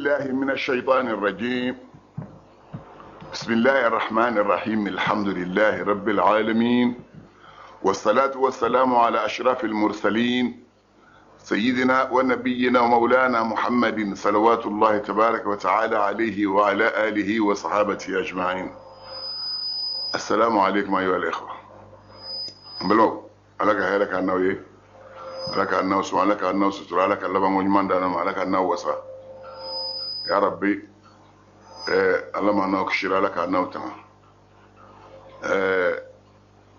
بالله من الشيطان الرجيم. بسم الله الرحمن الرحيم. الحمد لله رب العالمين، والصلاة والسلام على أشرف المرسلين سيدنا ونبينا ومولانا محمد صلوات الله تبارك وتعالى عليه وعلى آله وصحابته أجمعين. السلام عليكم أيها الإخوة. بلو ألك هلك النووي ألك النو سبحان لك النو ستر لك اللبن وجمان دانا ألك النو وسا يا ربي. اللهم أنا أكشر لك النو تمام.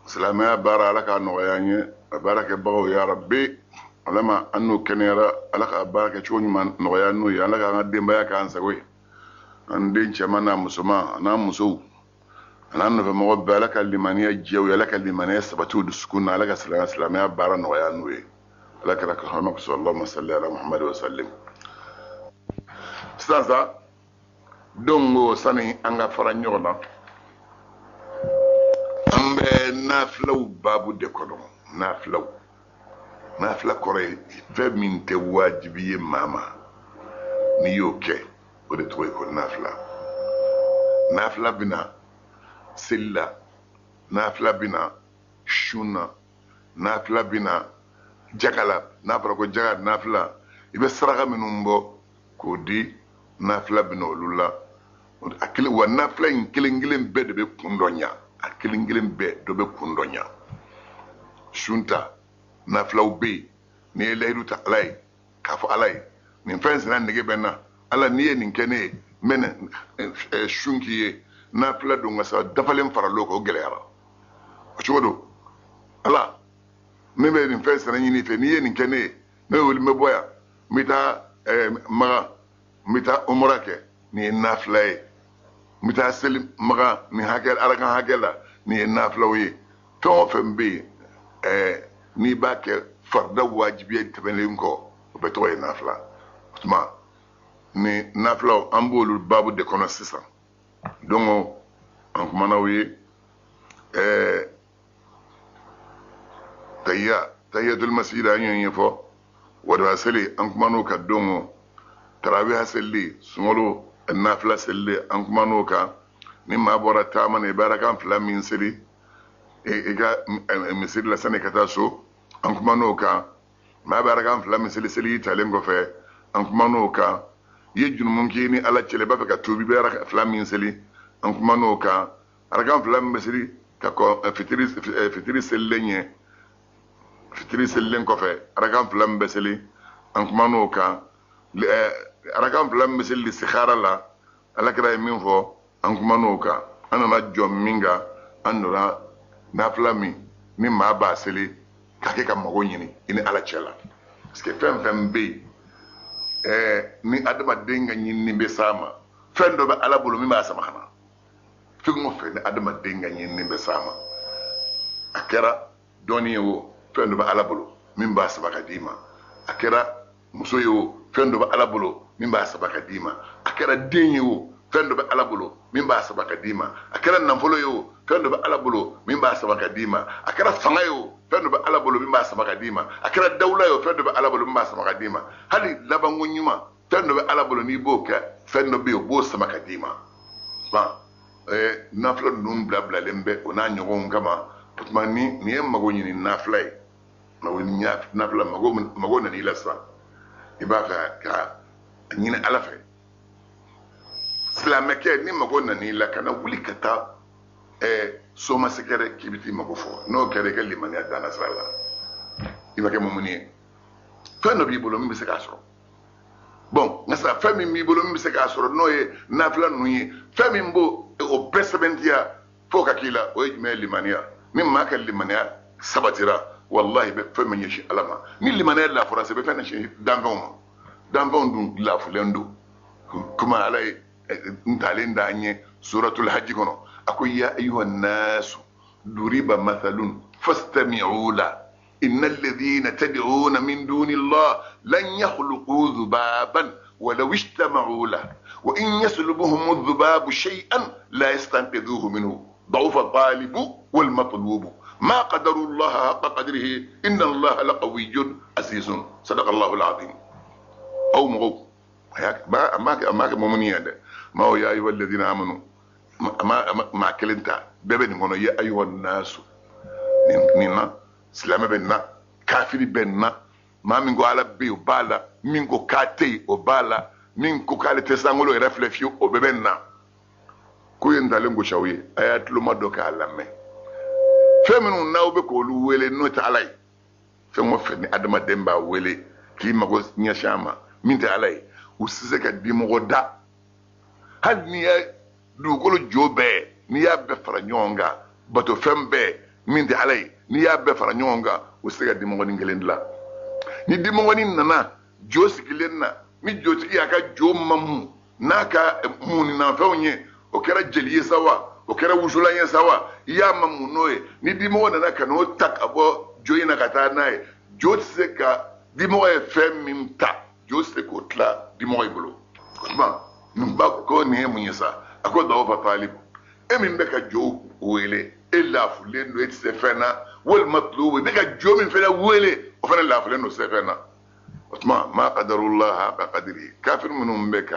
سلامة بارا لك النو يعني بارك بغو يا ربي. لما أنو كنيرا لك أبارك شون من نغيانو يا لك أنا دين بيا كان سوي عندين شمانا مسما أنا مسو أنا في موضوع لك اللي مني الجو لك اللي مني سبتو دسكون لك سلامة بارا نغيانو لك رحمك صلى الله وسلم على محمد وسلم. سانسا دونغو ساني أنغا فرانيونا أمبي نافلو بابو ديكولو نافلا كوري فمن تواجبي ماما نيوكي ودتوي كو نافلا بنا سلا نافلا بنا شونا نافلا بنا جاكالا نافلا كو جاكال نافلا يبقى سرقة منهم كودي نافلا بنا لولا akili wa nafla nkilingilin be de be kundonya akilingilin be do be kundonya shunta nafla be ne lairu ta alai kafu alai min fens nan nige benna ala niye ninkene men shunkiye nafla do ngasa dafalen faralo ko gelera o chodo ala me be min fens nan yini fe niye ninkene me wol me boya mita mita umrake ni nafla mita selim maga ni hakel arakan hakela ni naflawi to fembe ni bake farda wajibi tabelin ko be to nafla tuma ni nafla ambolu babu de kono sisa dongo an kumanawi tahiyatul masjid an yefo wada sele an kumano ka dongo tarawih sele sumolo النافلة سلي أنكما نوكا نما بورا تامن إباركان فلا من سلي إيجا مسير لسنة كتاسو أنكما نوكا ما باركان فلا من سلي سلي تالينغو في أنكما نوكا يجن ممكنني على تشلبا فك توبي بارك فلا من سلي أنكما نوكا أركان فلا من سلي كاكو فتري سليني فتري سلين كوفي أركان فلا من سلي أنكما نوكا arakan fila misali sikhara la ala kira ye min fɔ an kumano kan an nana jɔ min kan an donna nafila min ni maa b'a seli k'a kɛ ka mago ɲini i ni ala cɛ la parce que fɛn fɛn bɛ yen ni adamaden ka ɲinini bɛ s'a ma fɛn dɔ bɛ ala bolo min b'a sama ka na fɛn o fɛn ni adamaden ka ɲinini bɛ s'a ma a kɛra dɔɔni ye o fɛn dɔ bɛ ala bolo min b'a saba ka d'i ma a kɛra muso ye o fɛn dɔ bɛ ala bolo min b'a saba ka d'i ma a kɛra den ye o fɛn dɔ bɛ ala bolo min b'a saba ka d'i ma a kɛra nafolo ye o fɛn dɔ bɛ ala bolo min b'a saba ka d'i ma a kɛra fanga ye o fɛn dɔ bɛ ala bolo min b'a saba ka d'i ma a kɛra dawula ye o fɛn dɔ bɛ ala bolo min b'a saba ka d'i ma hali labanko ɲuman fɛn dɔ bɛ ala bolo n'i b'o kɛ fɛn dɔ bɛ yen o b'o sama ka d'i ma nafila ninnu bilabilalen bɛ o n'a ɲɔgɔnw kama o tuma ni ye mago ɲini nafila ye nafila mago nan'i la sisan i b'a fɛ ka ɲini ala fɛ silamɛkɛ ni mago nan'i la kana wuli ka taa somasekɛrɛ k'i bɛ t'i mago fɔ n'o kɛra i ka limaniya danna sira la i ma kɛ mumuni ye fɛn dɔ b'i bolo min bɛ se k'a sɔrɔ bon nka sisan fɛn min b'i bolo min bɛ se k'a sɔrɔ n'o ye nafila ninnu ye fɛn min b'o o bɛɛ sɛbɛntiya fo ka k'i la o ye jumɛn ye limaniya ni maa ka limaniya sabatira wallahi bɛ fɛn min ɲɛsin ala ma ni limaniya lafura se bɛ fɛn ɲɛsin danfɛnw ma danfɛnw dun lafulen don komi ala ye ntalen d'an ye suratul hajji kɔnɔ a ko ya ayuha nnasu duriba mathalun fastami'u la inna alladhina tad'una min duni llah lan yakhluqu dhubaban ولو اجتمعوا له وإن يسلبهم الذباب شيئا لا يستنقذوه منه ضعف الطالب والمطلوب ما قدر الله حق قدره إن الله لقوي عزيز صدق الله العظيم أو مغو ما مؤمنين هذا ما هو يا أيها الذين آمنوا ما كلنتا بيبي نقول يا أيها الناس نينا سلام بيننا كافر بيننا ما منكو على بيو بالا منكو كاتي أو بالا منكو كالي تسانغولو يرفلفيو أو بيبنا كوين دالنغو شاوي آيات لما دوكا علامي فمنو ناو بكولو ويلي نوت علي فمو فني أدما دمبا ويلي كي مغو نيشاما مين تعالي وسيزك دي مغودا هل نيا دوغولو جوبي نيا بفرا نيونغا باتو فمبي مين تعالي نيا بفرا نيونغا وسيزك دي مغو نينجلين لا ni di mo woni nana josi gilenna mi josi ya ka jo mamu naka muni na fawnye o kera jeliye sawa o kera wujula yen sawa ya mamu noye ni di mo nana ka no tak abo joyina kata nae josi ka di mo e fem mimta josi ko tla di mo e bolo kuma numba ko ne munyesa akoda o fa talib e min be ka jo wele illa fulendo et se fena wal matlub be ka jo min fela wele وفن الله فلانه سيفنا اسمع ما قدر الله حق قدره كافر منهم بك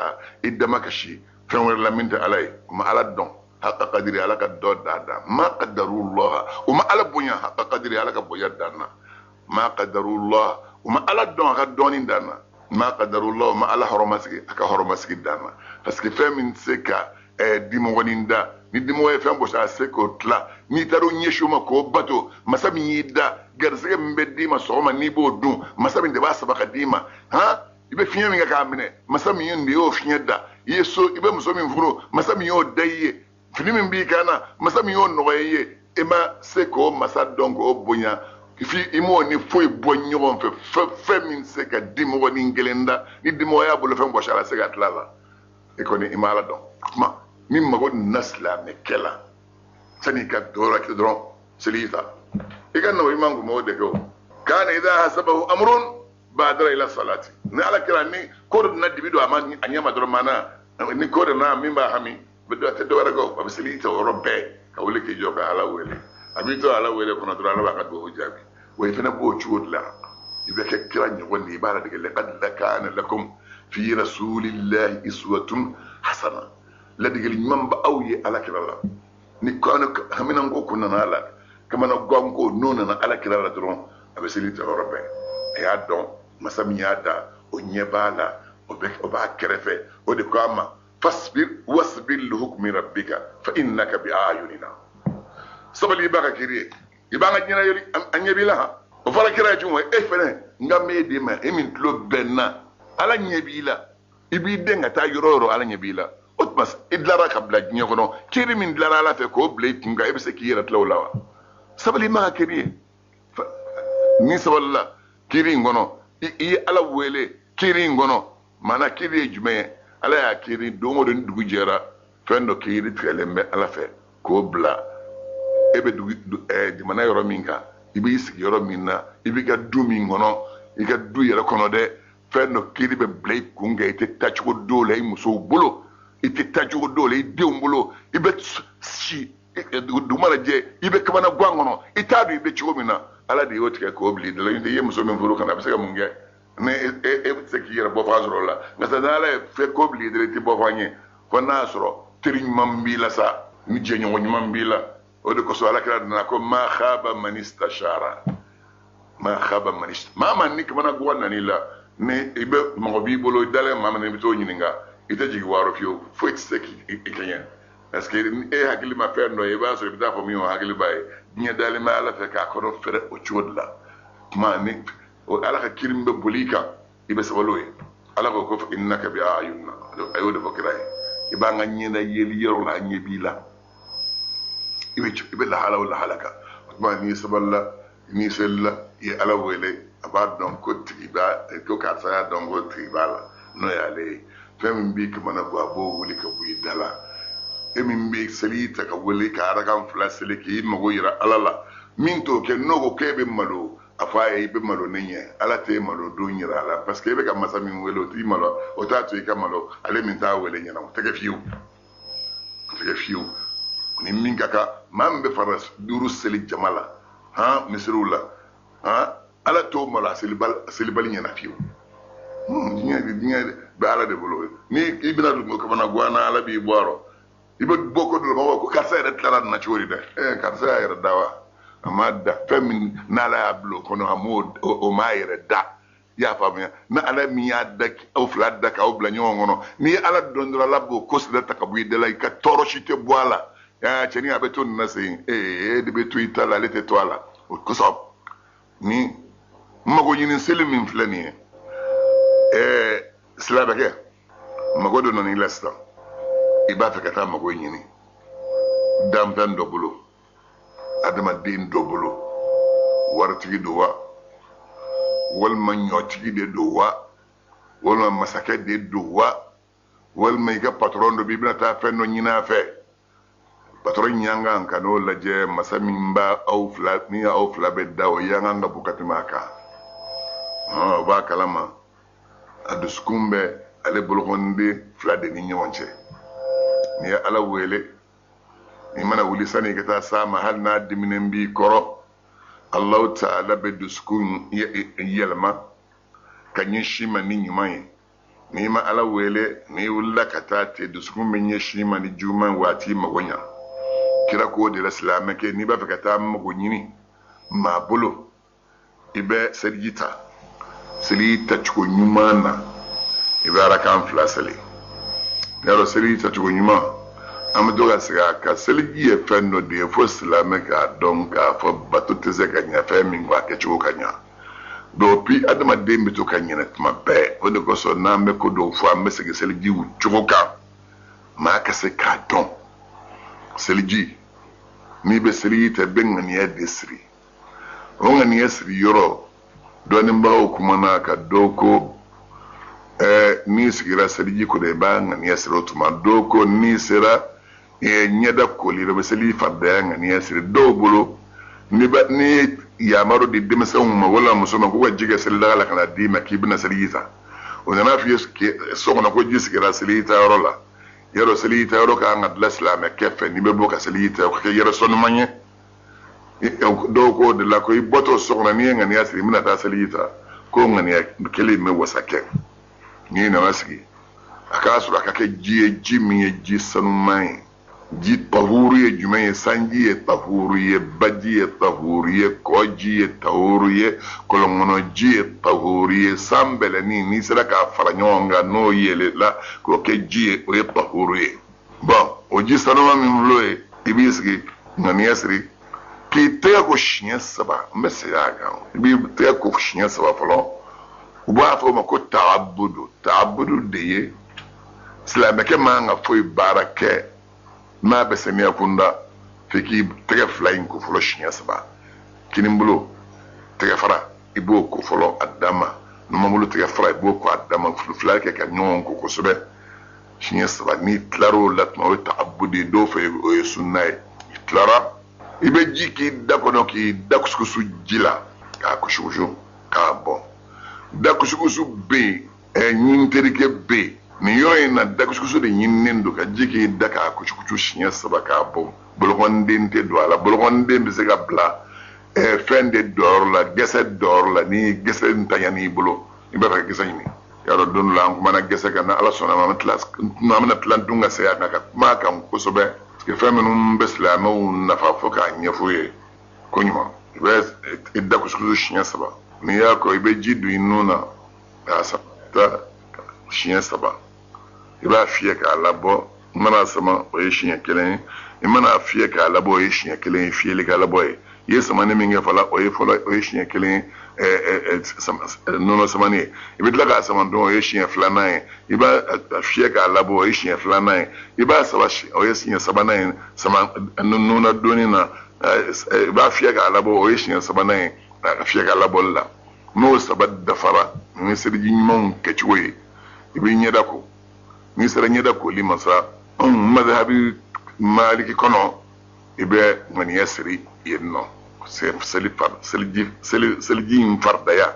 إدمك شيء فنور لمنت علي وما على الدون حق قدره على الدود دادا ما قدروا الله وما على بنيا حق قدره على بنيا دانا ما قدروا الله وما على الدون حق الدون دانا ما قدروا الله وما على حرمسك حق حرمسك دانا بس كيف من سكا ديمونين دا ni dimo e fen bosa seko tla ni taro nyeshuma ko bato masabi yida garsege mbeddi ma soma ni bo dun masabi de ba sabaka dima ha ibe finya mi ga mine masabi yinde yo finya da yeso ibe musomi mfuro masabi yo daye fini mi bi kana masabi yo noye e ma seko masadongo obonya ifi imo ni foi bonyo fe min seka dimo ni ngelenda ni dimo ya bolo fen bosa la seka tla la e koni imala don ma min mago nasla me kela sani ka dora ki dron selita igan no imangu mo de ko kana idha hasabahu amrun badara ila salati ni ala kira ni ko na dibido amani anyama dron mana ni ko na min ba hami bedo ta dora go ba selita o robbe ka wole ki joka ala wele abito ala wele ko na dora ala ba ka do jabi way fena bo chuodla ibe ke kira ni woni ibara de laqad lakana lakum fi rasulillahi iswatun hasana la digal ñam ba awye ala kirala ni ko an hamina ngo ko nana ala kama na gongo nona na ala kirala dron abe selita robbe ya don masami yada o nyebala o be o ba kerefe o de kama fasbir wasbir li hukmi rabbika fa innaka bi ayunina sabali baka kiri ibanga nyina yori anyebila o fala kira jumo e fene ngame de ma emin tlo benna ala nyebila ibi denga ta yororo ala nyebila bas idlara kabla nya kono kiri min dlara la fe ko blade tinga e be se kira tlawlawa sabali ma kiri ni saballa kiri ngono i ala wele kiri ngono mana kiri jume ala ya kiri domo don dugu jera fendo kiri trelembe ala fe ko bla e be dugu di mana yoro minka ibi sigi yoro minna ibi ga du min ngono i ga du yere kono de fendo kiri be blade kunga ite tachugo dole ay muso bulo ite tajugo dole ideumbolo ibe si dumara je ibe kabana gwangono itadu ibe chigomina ala de yotika ko obli de la inde yemso men furu kana bisaka munge ne e sekira bo fazro la ngata dala fe ko obli de ti bo fanye ko nasro teriñ mambila sa ni je ñoo mambila o de ko so ala kala na ko ma khaba man istashara ma man ni kabana gwanna ni la ne ibe mo bi bolo dale ma man ni to ñininga ite jigi waro fio foi tseki ikenya parce que e hakili ma fer no e ba so bita fo mi o hakili bay nya dali ma ala fe ka ko fere o chodla ma ni o ala ka kirimbe bolika ibe sabaloy ala ko ko innaka bi ayunna ayo de bokray iba nga nyina yeli yero la nyebila ibe la hala wala halaka ma ni saballa ni sella ye ala wele aba don ko tiba ko ka sa don ko tiba no ya le fɛn bi kamana gwa bo wuli ka buyi dala e min bi selita ka wuli ka arakan fila seli ki mago yira alala min to ke nogo ke be malo afa e be malo nenye ala te malo do nyira ala parce que be ka masa min wele o ti malo o ta to ka malo ale min ta wele nyana o tege fiu ni min kaka mam be faras duru seli jamala ha misrula ha ala to malo seli bal nyana fiu ala de bolo ni ibina du ko bana gwana ala bi boro ibe boko do ko karsa ere tlara na chori de karsa ere dawa amma da femin na la blo ko no amod o ma ere da ya famia na ala mi ya da o flat da ka o bla nyongono ni ala dondra labo ko se da takabu de la ka toro chite boala ya cheni abeto na se de beto itala lete toala o ko so ni mago nyini selimin flani slaba ke mago do non ilasta iba fe kata mago nyini dampan dobulo adama din dobulo wartigi dowa wal man yotigi de dowa wal man masaka de dowa wal man ga patron do bibna ta fe no nyina fe patron nyanga an kano laje masamin ba au flat ni au flabe dawo yanga nga bukati maka ba kalama aduskumbe ale bulgonde flade ni nyonche ni ala wele ni mana wuli sani kata sama hal na diminen bi koro Allah ta'ala be duskun yelma kanyin shima ni nyumai ni ma ala wele ni wulla kata te duskun men yeshima ni juman wati magonya kira ko de l'islam ke ni ba kata magonyini ma bolo ibe sergita selita chuko nyumana ibara kan flaseli yaro selita chuko nyuma amdo ga siga ka selgi e fenno de fo islam ka donc ka fo batote ze kanya fa min wa ke chuko kanya do pi adama de mi to kanya na ma be o de ko so na me ko do fo am se selgi wu chuko ka ma ka se ka don selgi ni be selita ben ni adisri o ngani esri yoro doni mbawo kuma na ka doko ni sigira seligi ko de ba ngani esri tuma doko ni sira nyeda ko li be seli fadda ngani esri dobulo ni ba ni ya maro di demese umma wala musoma ko wajiga selida la kana di makibna selita o na fi so na ko jisigira selita rola yero selita ro ka ngad l'islam kefe ni be boka selita ko yero sonu manye do ko de la ko iboto sokna ni ngani asiri mina ta selita ko ngani kele me wasake ni na wasiki akasu akake jimi ji sanu mai ji tahuru jumaye sanji tahuru baji tahuru koji tahuru kolongono ji tahuru sambele ni siraka faranyonga no yele la ko ke ji o tahuru bon o ji sanu ma min vloe ibiski ngani asiri ki te ko shinya saba mbese yaga bi te ko shinya saba folo uba fo ma ko ta'abbudu de ye islamake ma nga foi barake ma besemi akunda fiki te flying ko folo shinya saba kinimbulo te fara ibo ko folo adama no mamulo te fara ibo ko adama flake ka nyon ko sobe shinya saba ni claro latma wa ta'abbudi do fe o sunnay clara ibe jiki dakono ki dakuskusu jila ka kushuju ka bon dakuskusu be nyinterike be ni yoy na dakuskusu de nyinnendo ka jiki daka kushukuchu shinya saba ka bon bolonde nte do ala bolonde be se ga bla fende dor la gese dor la ni gese ntanyani bolo ibe ka gese ni yaro don la ko mana gese kana ala sona ma tlas ma mana plan dunga se ya ka ma kan kusobe ke feminum beslamo na fa foka nyefuye konyuma bes idda kuskuzu shinya saba ni yako ibe jidu inuna asa ta shinya saba iba fiye ka labo mana sama o shinya kelen imana fiye ka labo o shinya kelen fiye le ka labo yes mane minge fala o shinya kelen nono sama ni ibe tla sama don o shinya flana iba fiye ka labo o shinya flana iba saba o shinya saba na sama nono doni na iba fiye ka labo o shinya saba na fiye ka labo la no saba da fara ni sirji mon kechwe ibe nyeda ko ni sira nyeda ko limasa madhhabi maliki kono ibe ngani yasri yenno selji farda ya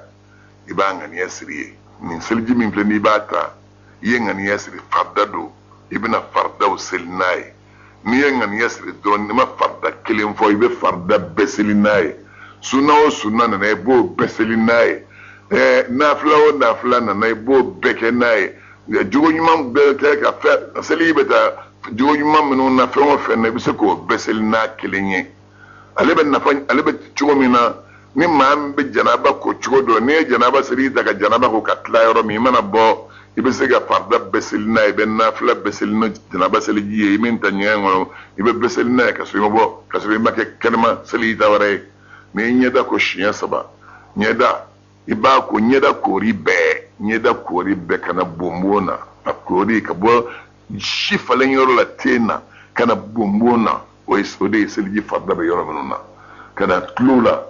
iba ngani yasri min selji min plani bata ngani yasri farda do ibna farda usilnai ni ngani yasri don ma farda kilim fo ibe farda beselinai sunna na bo beselinai nafla na na bo bekenai jogo ɲuman bɛɛ kɛ ka fɛ seli bɛ taa jogo ɲuman minnu na fɛn o fɛn na i bɛ se k'o bɛɛ seli n'a kelen ye ale bɛ nafa ale bɛ cogo min na ni maa min bɛ janaba ko cogo dɔ n'i ye janaba seli ta ka janaba ko ka tila yɔrɔ min i mana bɔ i bɛ se ka farida bɛɛ seli n'a ye i bɛ nafila bɛɛ seli ni janaba seli ji ye i min ta ɲɛgɛn kɔnɔ i bɛ bɛɛ seli n'a ye ka sɔrɔ i ma bɔ ka sɔrɔ i ma kɛ kɛnɛma seli ta wɛrɛ ye n'i ye ɲɛda ko siɲɛ 3 ɲɛda i b'a ko ɲɛda koori bɛɛ kana bonbon na a koori ka bɔ si falen yɔrɔ la ten na kana bonbon na o de ye seliji farida bɛ yɔrɔ minnu na kana tulo la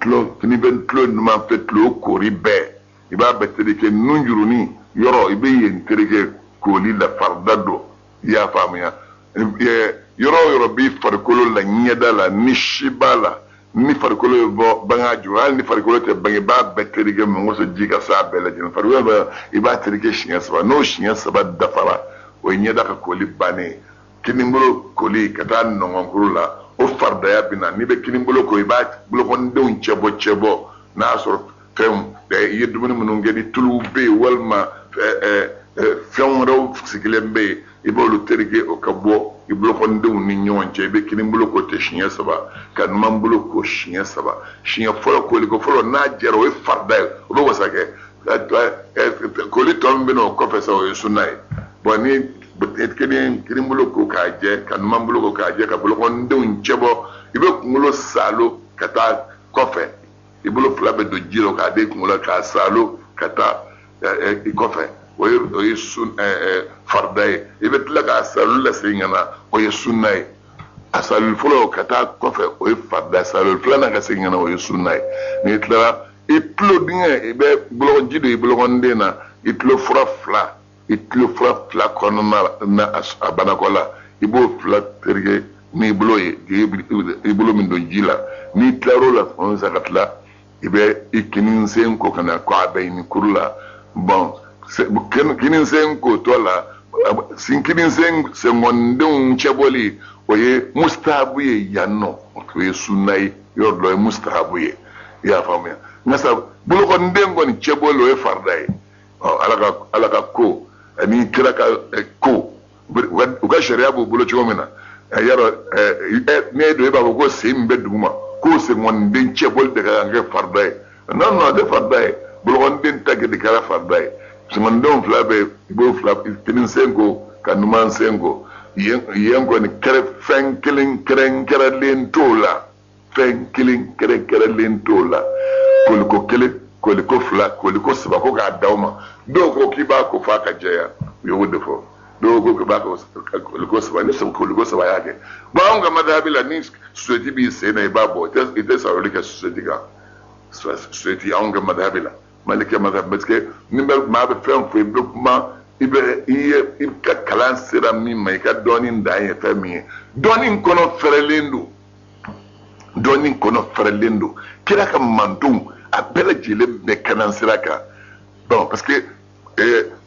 n'i bɛ tulo ɲuman fɛ tulo koori bɛɛ i b'a bɛɛ tereke nun jurunin yɔrɔ i bɛ yen tereke kooli la farida don i y'a faamuya yɔrɔ o yɔrɔ b'i farikolo la ɲɛda la ni si b'a la ni farikolo ye bɔ bange juru hali ni farikolo tɛ bange i b'a bɛɛ tereke mɔgɔ sɔrɔ ji ka s'a bɛɛ lajɛlen farikolo bɛ i b'a tereke siɲɛ 3 n'o siɲɛ 3 dafara o ye ɲɛda ka kooli bannen kinibolo kooli ka taa nɔngɔnkuru la o faridaya bɛ na n'i bɛ kinibolo ko i b'a bolokɔnidenw cɛ bɔ n'a y'a sɔrɔ fɛnw i ye dumuni minnu kɛ ni tuluw bɛ yen walima fɛn wɛrɛw sigilen bɛ yen i b'olu tereke o ka bɔ i bolokɔnidenw ni ɲɔgɔn cɛ i bɛ kinibolo ko ten siɲɛ 3 ka numan bolo ko siɲɛ 3 siɲɛ fɔlɔ kooli ko fɔlɔ n'a jɛra o ye farida ye o bɛ wasa kɛ kooli tɔ min bɛ na o kɔfɛ sa o ye sunna ye bɔn ni kinibolo ko k'a jɛ ka numan bolo ko k'a jɛ ka bolokɔnidenw cɛ bɔ i bɛ kunkolo saalo ka taa kɔfɛ i bolo 2 bɛ don ji la k'a di kunkolo k'a saalo ka taa i kɔfɛ o ye farida ye i bɛ tila k'a saalo lase ɲɛna o ye sunna ye a saalo fɔlɔ ka taa kɔfɛ o ye farida saalo 2nan ka se ɲɛna o ye sunna ye n'i tilara i tulo dingɛ i bɛ ji don i bolokɔniden na i tulo fura 2 kɔnɔna na a banakɔ la i b'o 2 tereke n'i bolo ye i bolo min don ji la n'i tilar'o la tuma min sa ka tila i bɛ i kinin ko ka na kɔ a bɛɛ ɲini kuru la bɔn kinin ko tɔ la kinin sɛngɔndenw cɛbɔli o ye mustahabu ye yan nɔ o ye sunna ye yɔrɔ dɔ ye mustahabu ye i y'a faamuya nka sa bolokɔniden kɔni cɛbɔli o ye farida ye ala ka ko ani kira ka ko u ka sariya b'u bolo cogo min na yarɔ n'e don e b'a fɔ ko sen min bɛ duguma k'o sɛngɔniden cɛbɔli de ka kan kɛ farida ye non a tɛ farida ye bolokɔniden ta de kɛra farida ye sɛngɔndenw 2 bɛ i b'o 2 kinin sen ko ka numan sen ko yen kɔni fɛn kelen kɛrɛnkɛrɛnlen t'o la koliko 1 koliko 2 koliko 3 ko k'a d'aw ma dɔw ko k'i b'a ko f'a ka jɛya u y'o de fɔ dɔw ko k'i b'a koliko 3 ni koliko 3 y'a kɛ bon anw ka madhabi la ni société b'i sen na i b'a bɔ i tɛ sarali kɛ société kan société anw ka madhabi la maliki madhabi parce que ni maa bɛ fɛn fɔ i bɛ kuma i ka kalan sera min ma i ka dɔɔnin dan ye fɛn min ye dɔɔnin kɔnɔ fɛrɛlen don kira ka mantonw a bɛɛ lajɛlen bɛ kalan sira kan bon parce que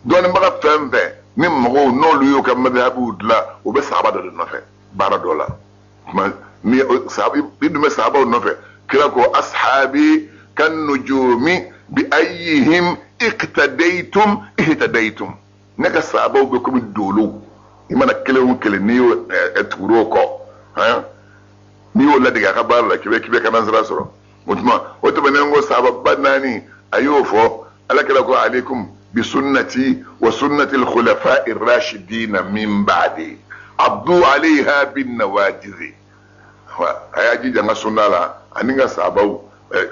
dɔɔninbaga fɛn fɛn ni mɔgɔw n'olu y'u ka madhabiw dilan o bɛ sahaba dɔ de nɔfɛ baara dɔ la i dun bɛ sahabaw nɔfɛ kira ko ashabi kan nujumi bi ayyihim ihtadaytum ne ka sahabaw bɛ komi dolow i mana kelen o kelen n'i y'o tugura o kɔ n'i y'o ladege a ka baara la k'i bɛ kalan sira sɔrɔ o tɛmɛnen ko sahaba 4 a y'o fɔ alakira ko alaikum bi sunnati wa sunnati al-khulafa ar-rashidin min ba'di abdu alaiha bin nawajiz a y'a jija n ka sunna la ani n ka sahabaw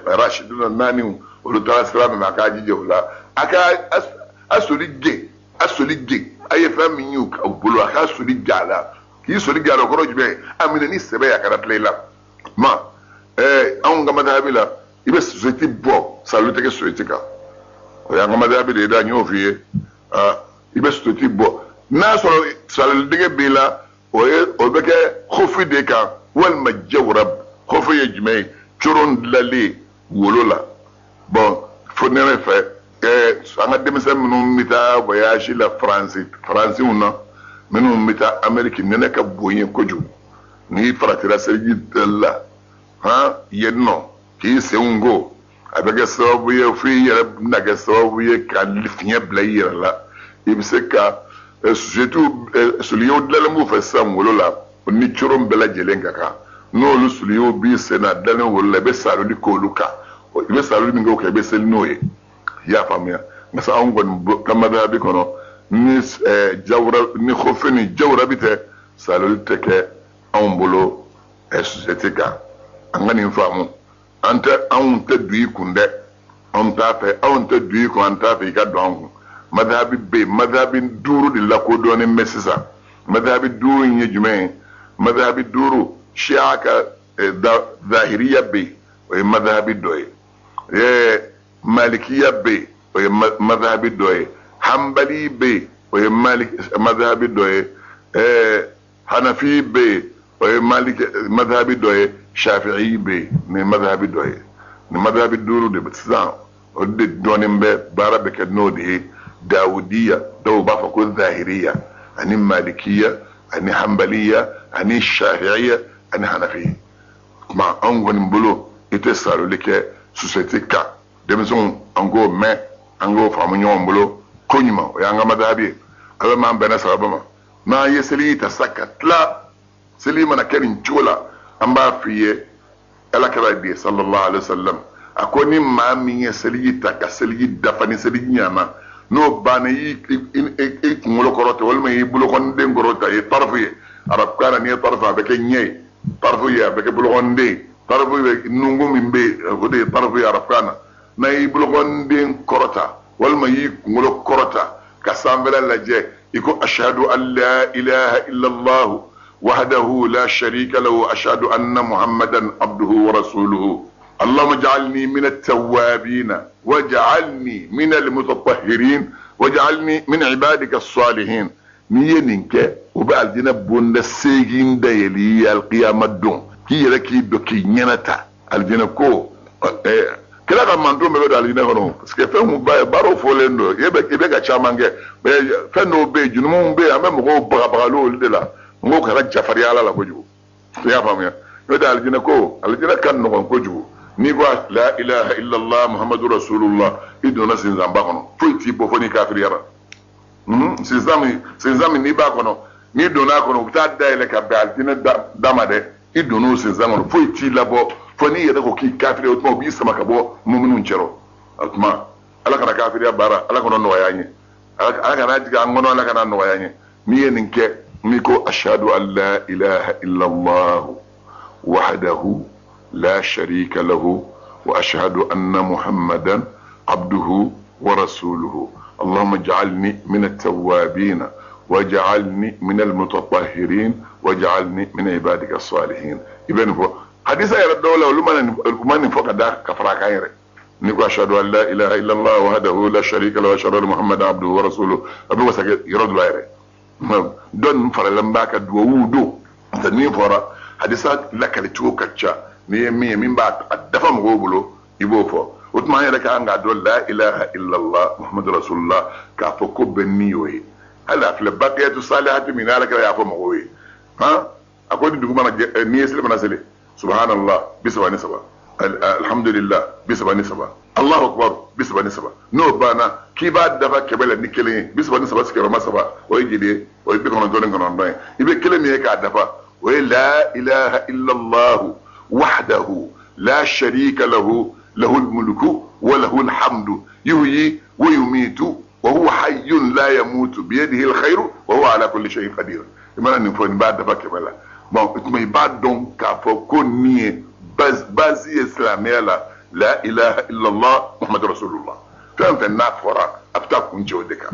rashiduna 4 olu taara sira min a k'a jija o la a ka soli gɛn a ye fɛn min y'u bolo a k'a soli gɛn a la k'i soli gɛn a la o kɔrɔ jumɛn a minɛ ni sɛbɛ ye a kana tila i la anw ka madhabi la i bɛ société bɔ salu tɛ kɛ société kan o y'an ka madhabi de ye da n y'o f'i ye i bɛ société bɔ n'a sɔrɔ salidege b'i la o bɛ kɛ kofi de kan walima jawara kofi ye jumɛn ye coron dilanlen wolo la bon fo nɛnɛ fɛ an ka denmisɛn minnu bɛ taa voyage la faransiw na minnu bɛ taa amérique nɛnɛ ka bon ye kojugu n'i faratira seliji la yen nɔ k'i senw ko a bɛ kɛ sababu ye fo i yɛrɛ bɛna kɛ sababu ye ka fiɲɛ bila i yɛrɛ la ibseka société suliyo dalamu fa sam wolola ni chorom bela jelenga ka no lu suliyo bi sena dalen wolola be salo di koluka be salo di ngo ke be sel noye ya famia ngasa an gon kamada bi kono ni jawra ni khofeni jawra bite salo teke an bolo société ka angani famu anta an ta duyi kunde an ta fe an ta duyi ko an ta fe ka don madhabi be madhabi duru di lako doni mesisa madhabi duru nye jume madhabi duru shiaka zahiriya be o madhabi doye malikiya be o madhabi doye hanbali be o madhabi doye hanafi be o madhabi doye shafi'i be ni madhabi doye ni madhabi duru de btsan o de donimbe barabe ke nodi داودية دو بافكو ظاهرية أني مالكية أني حنبلية أني شافعية أني حنفية ما أنغو نبلو يتسالو لك سوسيتي كا دمزون أنغو ما أنغو فامنيو نبلو كونيما ويانغا مذهبي أبا ما أنبنا سابما ما يسلي تسكت لا سلي منا كرين جولا أمبا فيه ألا كرا صلى الله عليه وسلم أكوني ما مي يسلي تكا سلي دفني سلي نياما no bana yi ngolo korote wal may bulo kon de ngorota yi tarfu yi arab kana ni tarfa be ke nyey tarfu ya be ke bulo kon de tarfu be nungu mimbe ko de tarfu ya arab kana nay bulo kon de korota wal may ngolo korota ka sambela la je iko ashhadu an la ilaha illa allah wahdahu la sharika lahu ashhadu anna muhammadan abduhu wa rasuluhu اللهم اجعلني من التوابين واجعلني من المتطهرين واجعلني من عبادك الصالحين نينك وبقى الجنة بوند سيجين دايلي القيامة دون كي يركي دوكي نينتا الجنة كو كلا كان مندوم بيقول الجنة هنو بس كيف هم بارو فولندو يبقى شامانجي فنو بي جنوم بي أمام مغو بغالو لدلا مغو كلا جفري على لا كجو يا فامي يقول الجنة كو الجنة كان نغن كجو ni ba la ilaha illa allah muhammadur rasulullah idona sinzamba kono fuiti bo foni kafir yara sinzami ni ba kono ni dona kono ta daile ka be altina dama de idono sinzama fuiti labo foni yada ko ki kafir o mo bi sama ka bo mu'minun cero atma ala kana kafir ya bara ala kono no yaanye ala kana jiga ngono ala kana no yaanye ni yeninke ni ko ashhadu an la ilaha illa allah wahdahu لا شريك له وأشهد أن محمدا عبده ورسوله اللهم اجعلني من التوابين واجعلني من المتطهرين واجعلني من عبادك الصالحين ابن هو حديث يا الدولة ولما نفوق دا كفراك غيره نقول أشهد أن لا إله إلا الله وحده لا شريك له وأشهد أن محمدا عبده ورسوله أبو وسك يرد غيره دون فرلم باك دوودو تنين فرا حديثات لك لتوكتشا ni min ba dafa mo bulo ibo fo utma ya ka anga do la ilaha illa allah muhammadur rasulullah ka fo ko benni yoyi ala fil baqiyatu salihatu min alaka ya fo mo woyi ha akodi dugu mana ni esle mana sele subhanallah bisabani saba alhamdulillah bisabani saba allahu akbar bisabani saba no bana ki ba dafa kebele ni kele bisabani saba sikero masaba o yide o be kono do ngono ndo ibe kele mi ka dafa o la ilaha illa allah وحده لا شريك له له الملك وله الحمد يحيي ويميت وهو حي لا يموت بيده الخير وهو على كل شيء قدير إما أن نفهم بعد فك بلا ما إتمي بعد دون كافكوني بازي إسلامية لا إله إلا الله محمد رسول الله فهم في النافورة أبتكون جودك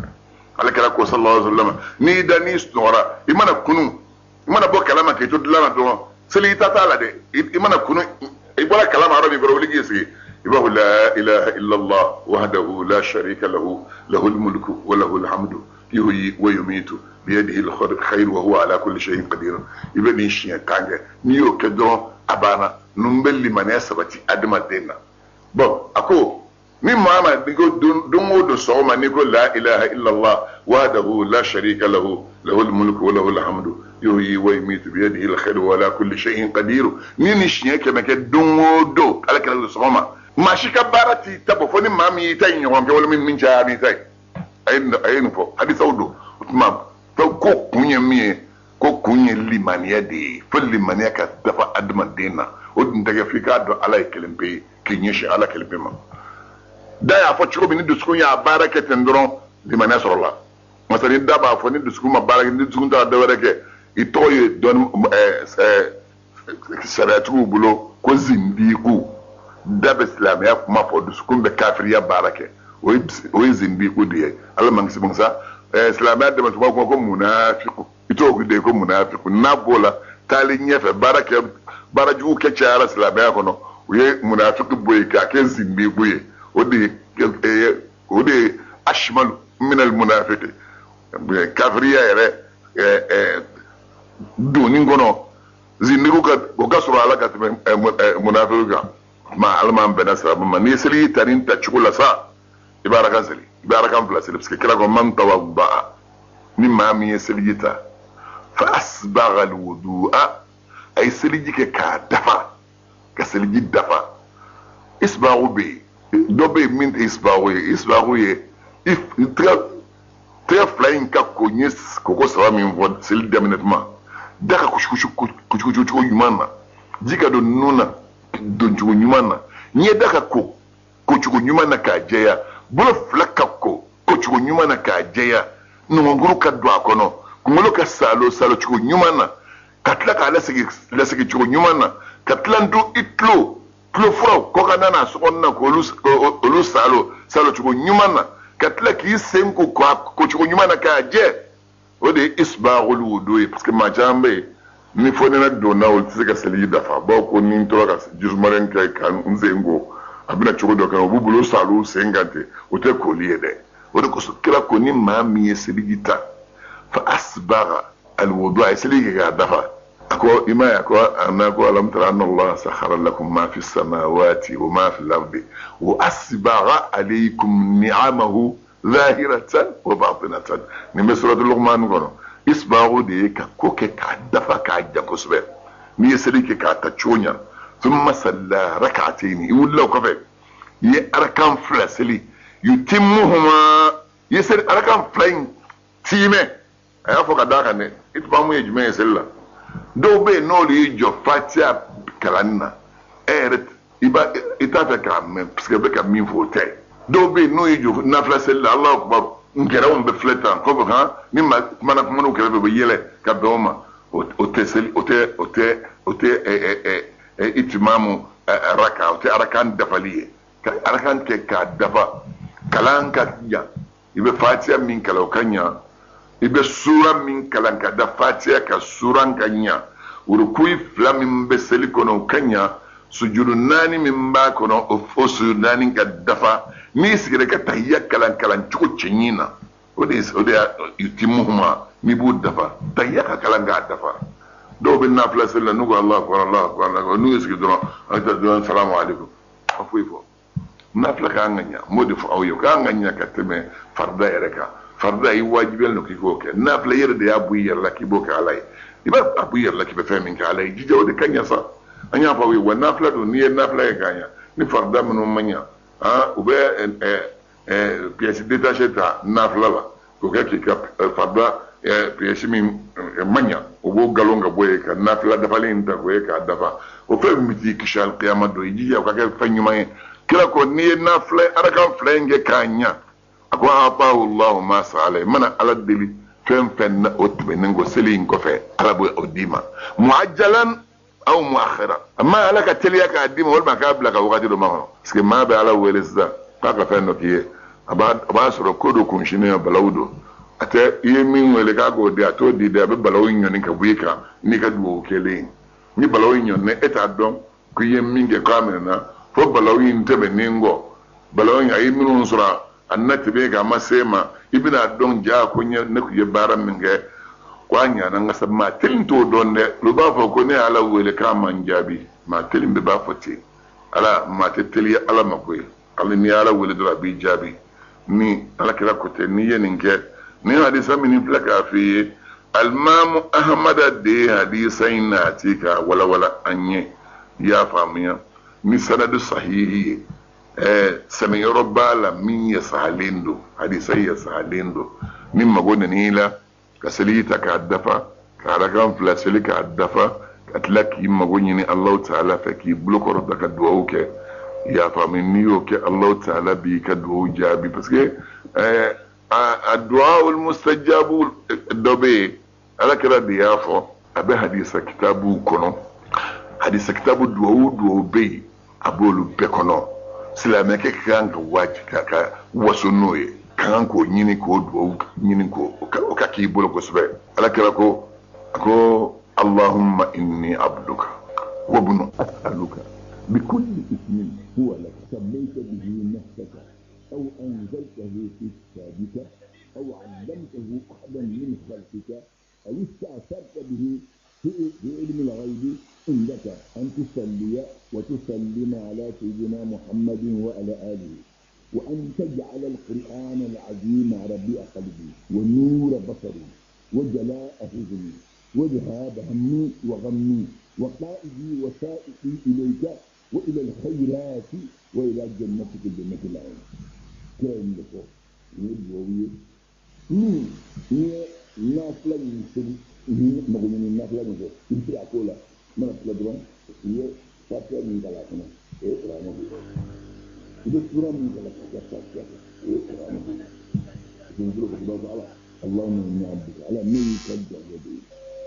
على كلامك صلى الله عليه وسلم نيدا نيستورا إما نكونوا إما نبغى كلامك يجود لنا دون سلي تطالع ده إيمانا كنوا يبغى كلام عربي برولي يسي يبغى لا إله إلا الله وحده لا شريك له له الملك وله الحمد يحيي ويميت بيده الخير وهو على كل شيء قدير يبغى نيشيا كانجا نيو كدو أبانا نمبل لمن يسبتي أدم الدين بو أكو مين ماما نقول دونغو دو صوما نقول لا إله إلا الله وحده لا شريك له له الملك وله الحمد يحيي ويميت بيده الخير ولا كل شيء قدير نيني شنيا كما كدونغو دو على كلا صوما ما شيكا باراتي تابو فوني مامي تاي نيوم ولا من جامي تاي ayin fo hadisa wudo utma ko kunye mi ko kunye limaniya de fa limaniya ka dafa admadina odin daga fika do ala kelimpe kinye shi ala kelimpe ma da ya fo chiko bi ni duskun ya baraka tendron limaniya sorola masali daba fo ni duskun ma baraka ni duskun ta da warake itoye don saratu bulo ko zindiku dabe islamiya kuma fo duskun be kafiriya barake o zindiku de ala mangsi bangsa islamiya de ma ko munafiqu ito gude ko munafiqu na bola tali nyefe baraju ke chara islamiya kono we munafiqu boy ka ke zindiku ye odi ashmal min al munafiqi kafiriya yere doni ngono zindiku ka sura ala ka munafiqu ma alman bena sababu ma ni siri tarin ta chukula sa ibarakan sili ibarakan flasili parce que kila ko man tawadda ni ma mi yeslijita fa asbagha alwudu'a ay siliji ke ka dafa ka siliji dafa isbaghu bi do be min isbaghu ye if très flying ka ko nyes ko sawa min vod sil deminetma daka kuchukuchu yumana jika do nuna don chugo nyumana nye daka ko chugo nyumana ka jeya bulo flaka ko chugo nyumana ka jeya nguru ka do akono ngolo ka salo chugo nyumana katla ka lasigi chugo nyumana katla ndu itlo fro ko kana na so onna ko lu salo chugo nyumana katla ki senko ko chugo nyumana ka je ode isbaghul wudu parce que ma jambe ni fone na dona o tsika seli dafa ba ko ni to ka jurmaren kai kan nzengo abina chugo do kan obubulo salu sengante o te ko liede o de ko kila ko ni ma mi seligita fa asbagha alwudu ay seliga dafa ako ima ko anako alam tara anna allah sakhara lakum ma fi samawati wa ma fi al-ardi wa asbagha alaykum ni'amahu zahiratan wa batinatan ni mesuratul luqman kono isbaghu de ka koke ka dafa ka jako sube ni yeseli ke ka ta chonya thumma salla rak'atayn yulla ko fe ye arkan flasili yutimmuhuma yeseli arkan flying time aya fo ka daka ne itba mu yejme yesella do be no li jo fatia kalanna eret iba itafa ka men parce que be ka min fo te do be no yijo na flasilla allah akbar ngera on be fleta ko ba ni mana ko no kere be yele ka be oma o te itimamu raka o te arakan dafaliye ka arakan ke ka dafa kalan ka ya ibe fatia min kala kanya ibe sura min kalan ka da fatia ka suran kanya urukui flamin be selikono kanya sujudu nani min ba kono o sujudu nani ka dafa ni sigire ka tahiyya kalan chuko chenyina ode yutimuhuma ni bu dafa tahiyya ka kalan ga dafa do bin nafla sella nugo allah akbar nugo sigire do ata do assalamu alaikum afuifo nafla ka nganya modi fo awyo ka nganya ka teme farda yereka farda yi wajibel no kiko ke nafla yerde ya bu yerla ki boka alai iba abu yerla ki be femin ka alai jijo de kanya sa anya fa wi wa nafla do ni nafla ya kanya ni farda mino manya ube pièce détachée ta nafla la ko ke ka farda pièce min manya obo galonga boye ka nafla dafa len ta boye ka dafa o fe miti kishal qiyamah do jiya ka ke fanyuma kila ko ni nafla araka flenge kanya ako apa allah ma sala mana ala deli fen fen otbe ngo selin ko fe ala bo odima muajjalan aw muakhira amma alaka teliyaka adima wal makabla ka wakati do maho parce que ma be ala welesa ka fe no kiye aba soro kodo kun shine balawdo ate yemin wele ka go de ato di de be balawo nyoni ka buika ni ka duwo kele ni balawo nyoni eta don ku yemin ge kamena fo balawo intebe ningo balawo ayi minun sura annati be ga masema ibina don ja ko nya ne ku ye baram minge kwanya nan asab ma tilinto don ne lu ba fa ko ne ala wele ka man jabi ma tilin be ba foti ala ma teteli ala makoy ala ni ala wele do bi jabi ni ala kira ko te ni yenin ke ni hadisa min flaka fi almam ahmad de hadisain atika wala anye ya famiya ni sanadu sahihi سمي ربالا من يسهلندو حديثي يسهلندو مما قلنا نيلا كسليتا كالدفا كاركان فلاسلي كالدفا كتلك يما قلنا الله تعالى فكي بلوكو ربك الدعوك يا فامنيوك الله تعالى بيك الدعو جابي بس الدعاء المستجاب الدبي على كلا ديافو أبي حديث كتابو كنو حديث كتابو دعو بي أبولو بكنو silamɛ kɛ kan ka waji ka waso n'o ye kan k'o ɲini k'o duwawu ɲini k'o ka k'i bolo kosɛbɛ ala kɛra ko allahumma inni abduka wabnu as'aluka bikulli ismin huwa laka sammayta bihi nafsaka aw anzaltahu fi kitabika aw 'allamtahu ahadan min khalqika aw ista'tharta bihi في علم الغيب عندك أن تصلي وتسلم على سيدنا محمد وعلى آله وأن تجعل القرآن العظيم ربيع قلبي ونور بصري وجلاء حزني وذهاب همي وغمي وقائدي وسائقي إليك وإلى الخيرات وإلى جنتك الجنة العين كائن لك يدوي الناس لا يمكن magumuni nafla nje kiti akola mana pladron ye fatwa ni kala kana rama itu surah ni kala fatwa rama jinjuru ko baba ala allahumma inni abduka ala min kadda yadi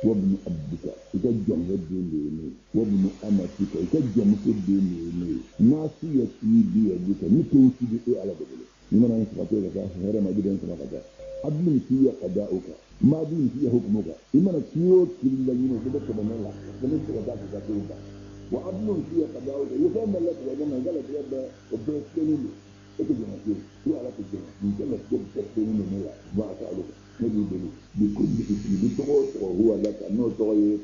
wa ibn abduka ikajjam yadi ni wa ibn amatika ikajjam yadi ni nasiyati bi yadika mutun fi bi ala badal ni mana fatwa ka hera ma gidan sama kaza abdun fi qada'uka ما دين فيه حكمك إما نكيوت كل الذين كذبت من الله فليس كذاك كذوبا وعدل فيه قضاؤك يفهم لك وإنما قالت يبقى وبيتكلم إتجي نكيوت هو على تجي من قالت تبتكلم من الله ما أسألك نجي بلي بكل اسم بتغوط وهو لك أنه تغير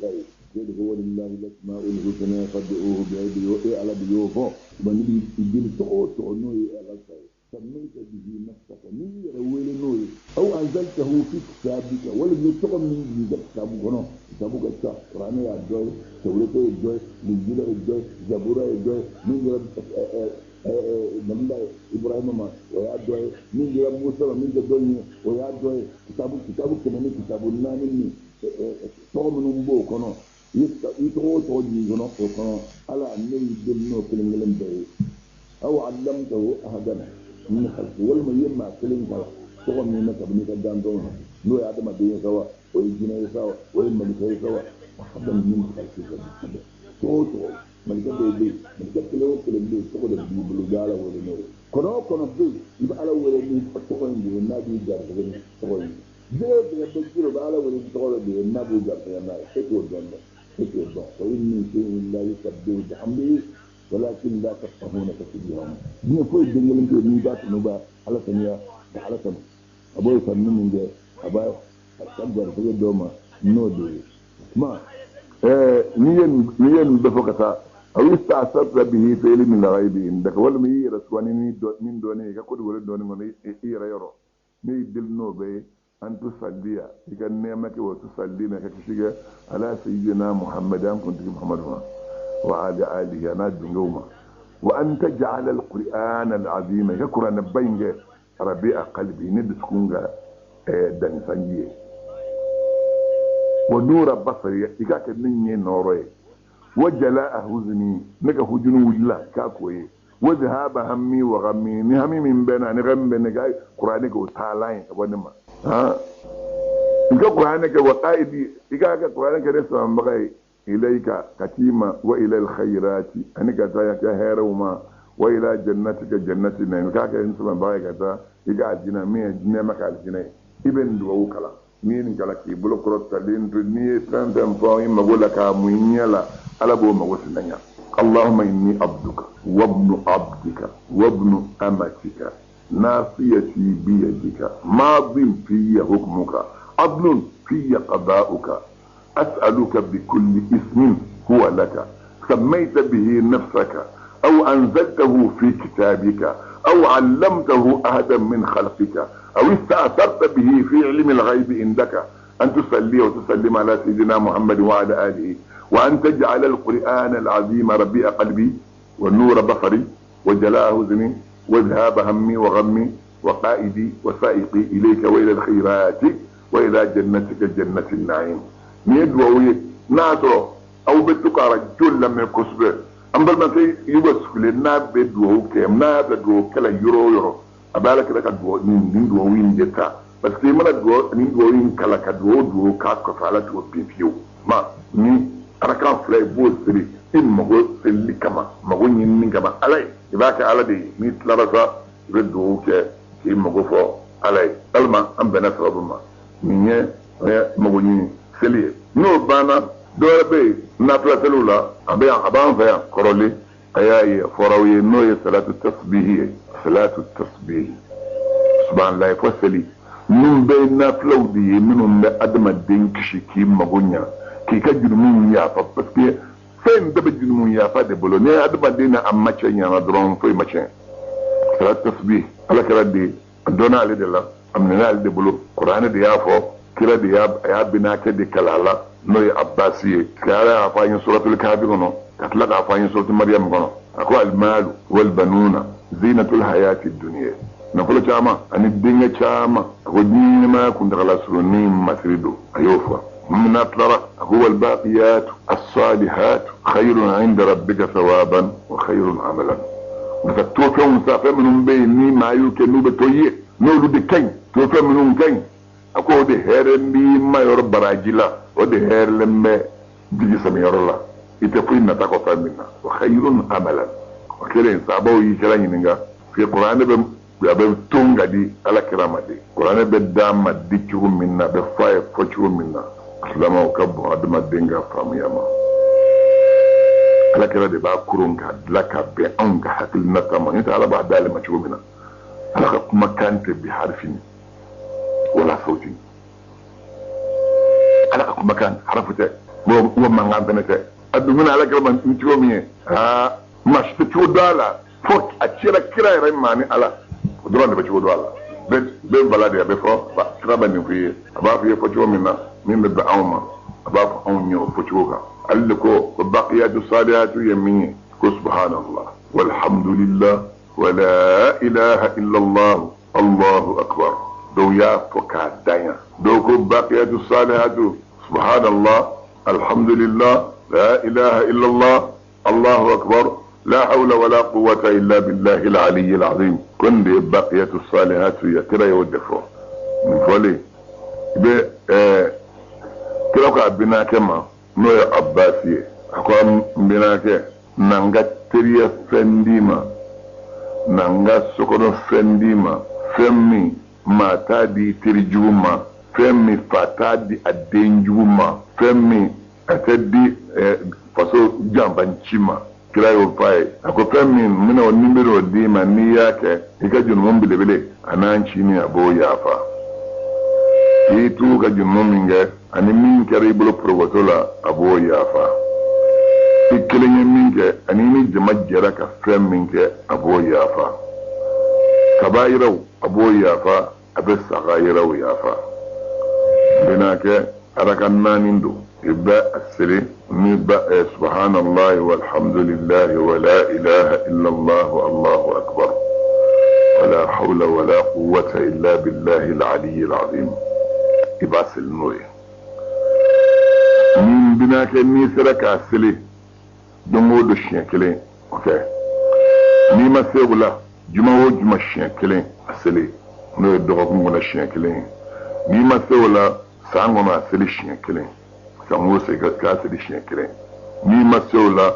يد هو لله الأسماء الحسنى فادعوه بعيده على بيوفه ونبي يجيب تغوط وأنه على سميت به نفسك من يروي نور أو أنزلته في كتابك ولم يتقم من كتابك هنا كتابك الشهر قرآن الجوي سورة الجوي الإنجيل الجوي زبورة الجوي من رب نبي إبراهيم ما ويا الجوي من رب موسى من الدنيا ويا الجوي كتابك كمان كتاب النامي تقوم نبوه كنا يتقوى توجيه كنا على أن يدلنا كلام به أو علمته أحدنا من خلقه ولما يما كلين كلا تقوم من مكة بني كدام دونه لو يعدم الدنيا سوا ويجينا سوا ويما نسوي سوا أحدا من خلقه تو ملكة بيبي ملكة كلو بيبي تقول البيبي بلوجالا ولا نور كنا بيبي يبقى على ولا مين تقول بيبي النبي جار كذا تقول بيبي بيجيله بقى على ولا تقول بيبي النبي جار كذا ما تقول جنة تقول ده وإني شيء لا يكبر بحمده ولكن لا تفقهون تفسيرهم دي كل الدنيا اللي انتوا نيبات نوبا على ثانيه على ثانيه ابوي فنن من ده ابا تقدر تقول دوما نودي ما نين بفقتا او استعصت به في علم الغيب عندك ولا مي رسواني من دوني كقول ولا دوني من يرى مي دل نوبه ان تصلي كان نعمك وتصلينا كتشيغا على سيدنا محمد كنت محمد وعلى آله ناد يوما وأن تجعل القرآن العظيم كقرآن بينج ربيع قلبي ندسكونغا دنسانجي ونور بصري إكاك نيني نوري وجلاء حزني نكا حجن وجلا كاكوي وذهاب همي وغمي نهمي من بين نغم بين قرآنك وتعالين ونما ها إكا قرآنك وقائدي إكاك قرآنك رسوا مغاي إليك كتيمة وإلى الخيرات أنك تايك هيروما وإلى جنتك جنتنا نكاك إنسما بايك تا إيقا جنا مية جنا مكال جنا إبن دو كلا مين كلا كي بلو كروت تلين تنية تنتم فاهم مقولك موينيلا على بو موسنيا اللهم إني عبدك وابن عبدك وابن أمتك ناصيتي بيدك ماض في حكمك عدل في قضاؤك أسألك بكل اسم هو لك سميت به نفسك أو أنزلته في كتابك أو علمته أحدا من خلقك أو استأثرت به في علم الغيب عندك أن تصلي وتسلم على سيدنا محمد وعلى آله وأن تجعل القرآن العظيم ربيع قلبي والنور بصري وجلاء حزني وذهاب همي وغمي وقائدي وسائقي إليك وإلى الخيرات وإلى جنتك جنة النعيم نيدوي ناتو أو بتقار جل من كسبه أمبل ما كي يبص لنا بدو كم نا بدو كلا يورو أبالك لك دو نيدو وين جتا بس كي منا دو نيدو وين كلا كدو كاك فعلت وبيفيو ما ني أركان فلاي بوسري إن مغو سلي كما مغو نين كما علي إذاك على دي ميت لرسا بدو كي مغو فو علي ألما أم بنات ربما نيه مغو نين سلي نو بانا دور بي نافلة سلولا أبان فيا كرولي أياي فراوي نوي صلاة التصبيح سبحان الله فسلي من بين نافلة ودي منهم لأدم الدين كشكي مغنيا كي كجنمون يافا بسكي فين دب جنمون يافا دي بلو ني أدم الدين أم مچن يانا درون في مچن صلاة التصبيح على كرا دي دونا علي دي الله أمننا علي دي بلو قرآن دي يافو كرا دي ياب بناك دي كلالا نوي عباسية كالا عفاين سورة الكافر كنو كتلق عفاين سورة مريم كنو أكو المال والبنون زينة الحياة الدنيا نقول جاما أن الدنيا جاما أكو دين ما كنت غلا سرونين مسردو أيوفا من أطلع هو الباقيات الصالحات خير عند ربك ثوابا وخير عملا فتوفى مسافة منهم بيني ما يوكنو بتويه نولو دي كين توفى منهم كين أكو دي هيرمي ما يرب براجلا ودي هير لما بيجي سمير يتفين نتاكو فامنا وخير عملا وكذا صعبوا يجران ينغا في القرآن بتونغا دي على كرامة دي القرآن بدام دي كيرو منا بفاية فشرو منا لما وكبو عدما دينغا فامياما على كرا دي باكورونغا لكا بأنغا حتى النتاما انت على بعد دالي ما تشرو منا على مكان بحرفين ولا صوتي على مكان حرفته وما غانتنته ادمنا على كلمه نتيومي ها مش تشو دالا فوت اتشيرا كراي ريماني على درون بتشو دالا بين بلادي بفو ترابني في ابا في فوتو منا من بدعوما ابا فونيو فوتوغا علكو بقيات الصالحات يمين سبحان الله والحمد لله ولا اله الا الله الله اكبر دو يا فكا دايا دوكو بقيات الصالحات سبحان الله الحمد لله لا اله الا الله الله اكبر لا حول ولا قوة الا بالله العلي العظيم كن دي بقيات الصالحات يترى يودفو من فولي كلاكو ابنا كما نويا عباسي اكو بناكي نانغا تريا فنديما نانغا سكونو فنديما فمي mata di tirjuma femmi fata di adenjuma femmi atadi faso jambanchima kirayo pai ako femmi mina o numero di mani yake ikajun mombilebele ananchi ni abo yafa itu kajun mominge ani min kare bulo progotola abo yafa ikilenye minge ani ni jamajjara ka femmi ke abo yafa kabairau abo yafa abes sagayirau yafa binake arakanna nindo ibba asri nibba subhanallah walhamdulillah wala ilaha illa allah allahu akbar wala hawla wala quwwata illa billahi al-ali al-azim ibasil nuri min binake ni siraka asli dongo do shekele okay ni masegula juma wo juma shekele asli no do ko ngona shekele ni masola sango ma asli shekele sango se ka asli shekele ni masola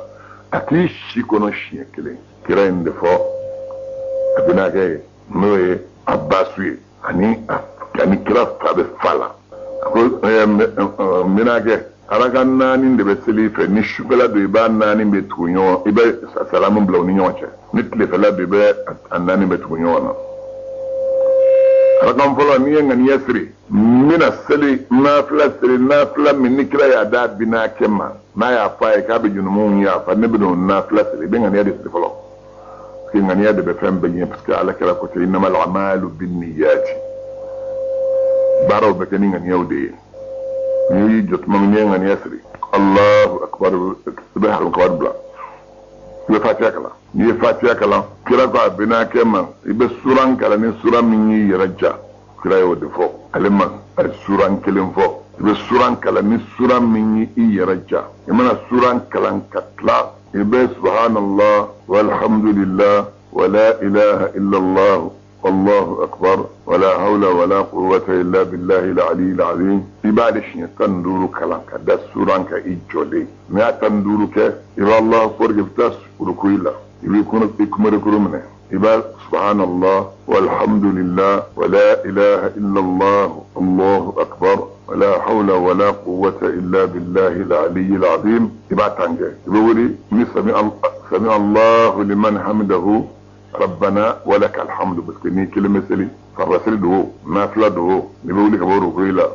atishi kono shekele kira inde fo abina ke no e abasui ani kira tabe fala ko minake aragan nani de beseli fe ni shugala do iba nani betunyo iba salamu bla ni nyonche nitle fela bebe anani betunyo na aragan folo ni ngani yasri mina seli na fla min nikra ya da bina kema na ya fa ka be junumun ya fa ne bido na fla seli be ngani ya de folo ki ngani ya de be fem be yin parce que ala kala ko te innamal a'malu binniyati baro be kani ngani yawde ni jot mam ñe ngani yasri allahu akbar subhanahu wa ta'ala ibe fatiha kala ni ye fatiha kala kira ko abina kema ibe suran kala ni suran min yi yaraja kira yo defo alima suran kelen fo ibe suran kala ni suran min yi yaraja imana suran kalan katla ibe subhanallah walhamdulillah wala ilaha illa allah والله أكبر ولا حول ولا قوة إلا بالله العلي العظيم إبادش تندورو كلامك دا سورانك إجولي ما تندورو إبا الله فرق فتاس وركويلا إبا يكون إكمر كرمنا إبا سبحان الله والحمد لله ولا إله إلا الله الله أكبر ولا حول ولا قوة إلا بالله العلي العظيم إبا تنجي إبا ولي سمع الله لمن حمده ربنا ولك الحمد بس كني كلمة سلي فالرسل دو نافلة دو نقول لك بورو كيلا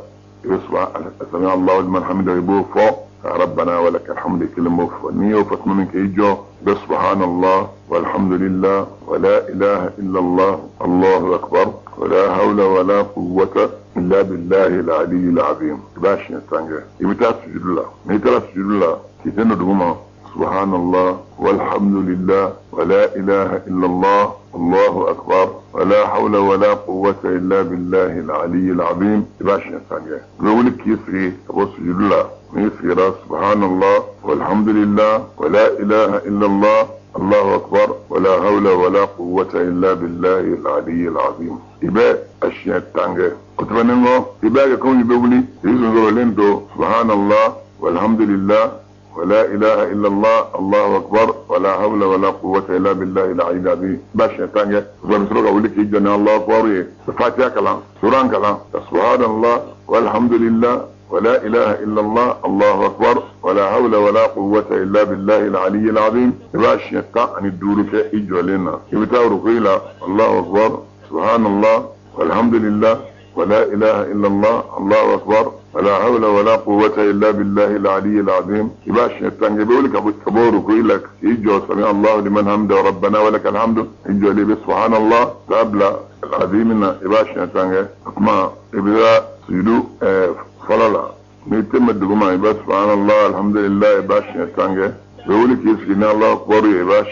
يسمع سمع الله لمن حمده يبو فوق ربنا ولك الحمد كلمة فنية وفتم منك يجو سبحان الله والحمد لله ولا إله إلا الله الله أكبر ولا حول ولا قوة إلا بالله العلي العظيم باش نتانجا يبتا سجد الله ميتلا سجد الله كيتنا دوما سبحان الله والحمد لله ولا إله إلا الله الله أكبر ولا حول ولا قوة إلا بالله العلي العظيم باش نتانجا لك يسري أبو سجد الله يسري سبحان الله والحمد لله ولا إله إلا الله الله أكبر ولا حول ولا قوة إلا بالله العلي العظيم إبا أشياء تانجا كتبننغو إبا يكون يبولي يزنغو لندو سبحان الله والحمد لله ولا إله إلا الله الله أكبر ولا حول ولا قوة إلا بالله العلي العظيم باش تانجا وبنسرق أقول لك يجنا الله أكبر فاتحة كلام سوران كلام سبحان الله والحمد لله ولا إله إلا الله الله أكبر ولا حول ولا قوة إلا بالله العلي العظيم باش يتعني الدورك إجوالنا يبتاورك إلى الله أكبر سبحان الله والحمد لله ولا إله إلا الله الله أكبر ولا حول ولا قوة إلا بالله العلي العظيم باش يتعني بيقولك كبورك إلى إجو سمع الله لمن حمده ربنا ولك الحمد إجوالي سبحان الله قبل العظيمنا باش يتعني ما إبدا سيدو فلا نيتم الدغما يبقى سبحان الله الحمد لله باش يتانجه بيقولك يسكينا الله أكبر يباش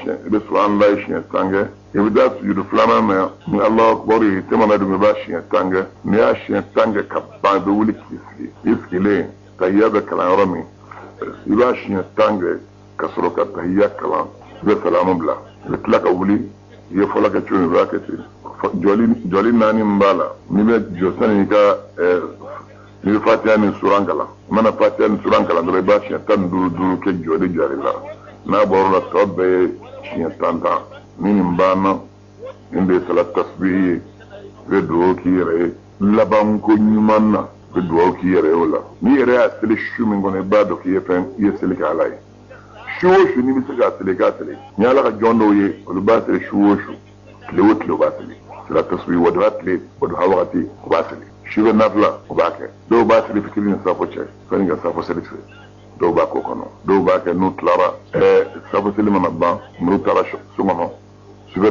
سبحان الله يتانجه يبدأ سجود فلاما من الله أكبر يتم ندم باش يتانجه نياش يتانجه كبان بيقولك يسكي ليه تهيئة كلام رمي يباش يتانجه كسروك تهيئة كلام بسلام بلا لتلك أولي يفلك تشوني باكتي جولي ناني مبالا نبي جوساني كا ni fatiha ni suran kala mana fatiha ni suran kala dole ba shi tan duru ke jode jari la na boro la tobe shi tanta ni mbana inde salat tasbih be do ki re laban ko nyumanna be do ki re wala ni re asli shumi ngone ba do ki yefen yesli kala yi shuwo ni mi saka asli ka asli ni ala ka jondo ye o ba asli shuwo le wot lo ba asli salat tasbih wadrat le wad hawati ba asli shibe nafla ubake do ba sili fikiri safo che fani ga safo selekse do ba ko kono do ba ke nut lara safo sili manaba mu tara sumono shibe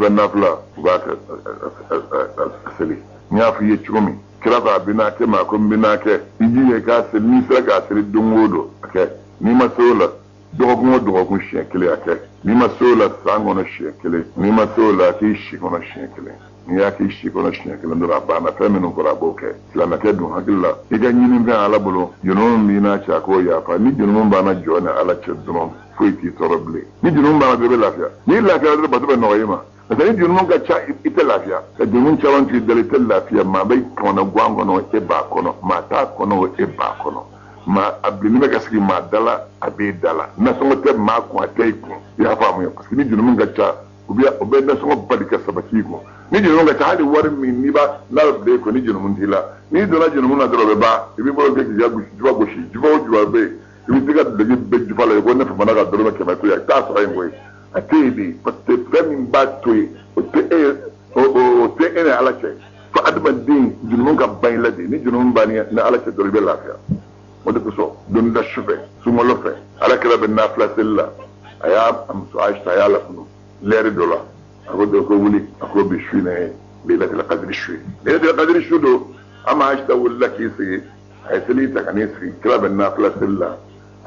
nafla ubake sili nya fi ye chumi kira ba bina ke ma ko bina ke iji ye ka sili ni sira ka sili dungodo ke ni masola dogo shekele ake ni masola sangono shekele ni masola ki shikono shekele ni ya ki shikono shekele ndura bana feminu ko raboke lana ke dun hakilla iga nyini ga ala bolo junum mi na cha ko ya fa ni junum bana jona ala chedron fuiti toroble ni junum bana be lafiya ni lafiya da batu no yima da ni junum ga cha ita lafiya da junum cha wanti da ita lafiya ma bai kono gwango no e ba kono ma ta kono e ba kono ma abini me gaski ma dala abe dala na so te ma ko atay ko ya fa mu parce que ni junum ga cha ubiya obe na so bali ka sabaki ko ni junum ga cha hadi war min ni ba la be ko ni junum dila ni do la junum na do be ba ibi bo ke ya gu jiba go shi jiba o be ibi diga de be jiba la ko na fa na ga do me ke ma ko ya ta so ay ngoy atay bi patte femin ba to o te ene ala che fa adman din junum ga bayla de ni junum ba ni na ala che do be lafiya ودك سو دون دا شفه ثم لفه على كده بالنافله سلا ايام ام سعاش تايالا فنو ليري دولا اكو دوكو ولي اكو بشوينه ليله القدر الشوي ليله القدر الشو دو اما عاش تقول لك يسي هيسلي تكنيس في كده بالنافله سلا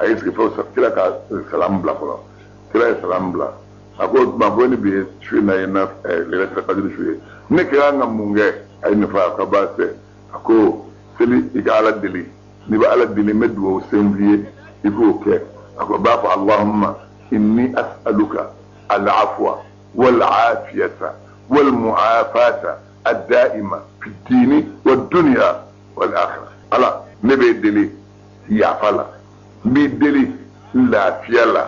هيسكي فوسف كده السلام بلا فلا kira salam bla ako ma boni bi shu na yana le ta kadir shu ne kira ngam munge ay ne fa ka ba se ako seli igala dili ni ba ala dili medwo sembiye ifo ke ako ba fa allahumma inni as'aluka al-afwa wal afiyata wal mu'afata ad-da'ima fi ad-din wad dunya wal akhirah ala ne be dili ya fala bi dili lafiya la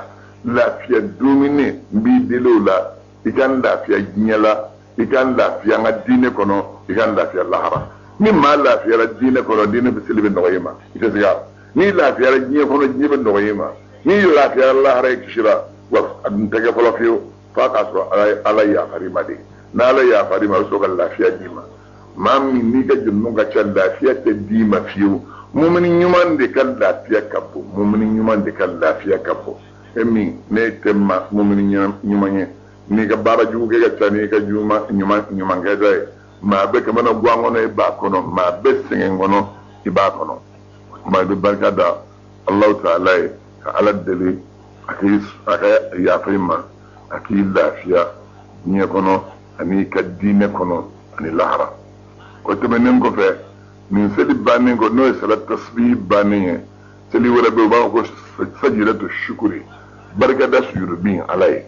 lafiya dumine bi dili la ikan lafiya jinyala ikan lafiya nga dine kono ikan lafiya lahara ni ma lafiya la dine kono dine bi silbi noyima ita siga ni lafiya la jinye kono jinye bi noyima ni lafiya la lahara ikishira wa adun tege folo fiyo fa ka so ala ya farima de na ala ya farima so ka lafiya dima mami ni ka junnu ka cha lafiya te dima fiyo mumini nyuman de kan lafiya kapo mumini nyuman de kan lafiya kapo emi ne temma mumini nyumanye ni ka bara ju ke ga tani ka juma nyuma ga dai ma be ka mana gwango no ba kono ma be singen gono iba kono ma be barka da Allah ta'ala ka ala dele aka ya fima aki lafiya ni kono ani ka dine kono ani lahara ko to menen ko fe min seli banin ko no salat tasbih banin seli wala be ba ko sajidatu shukri barka da sujudu bin alai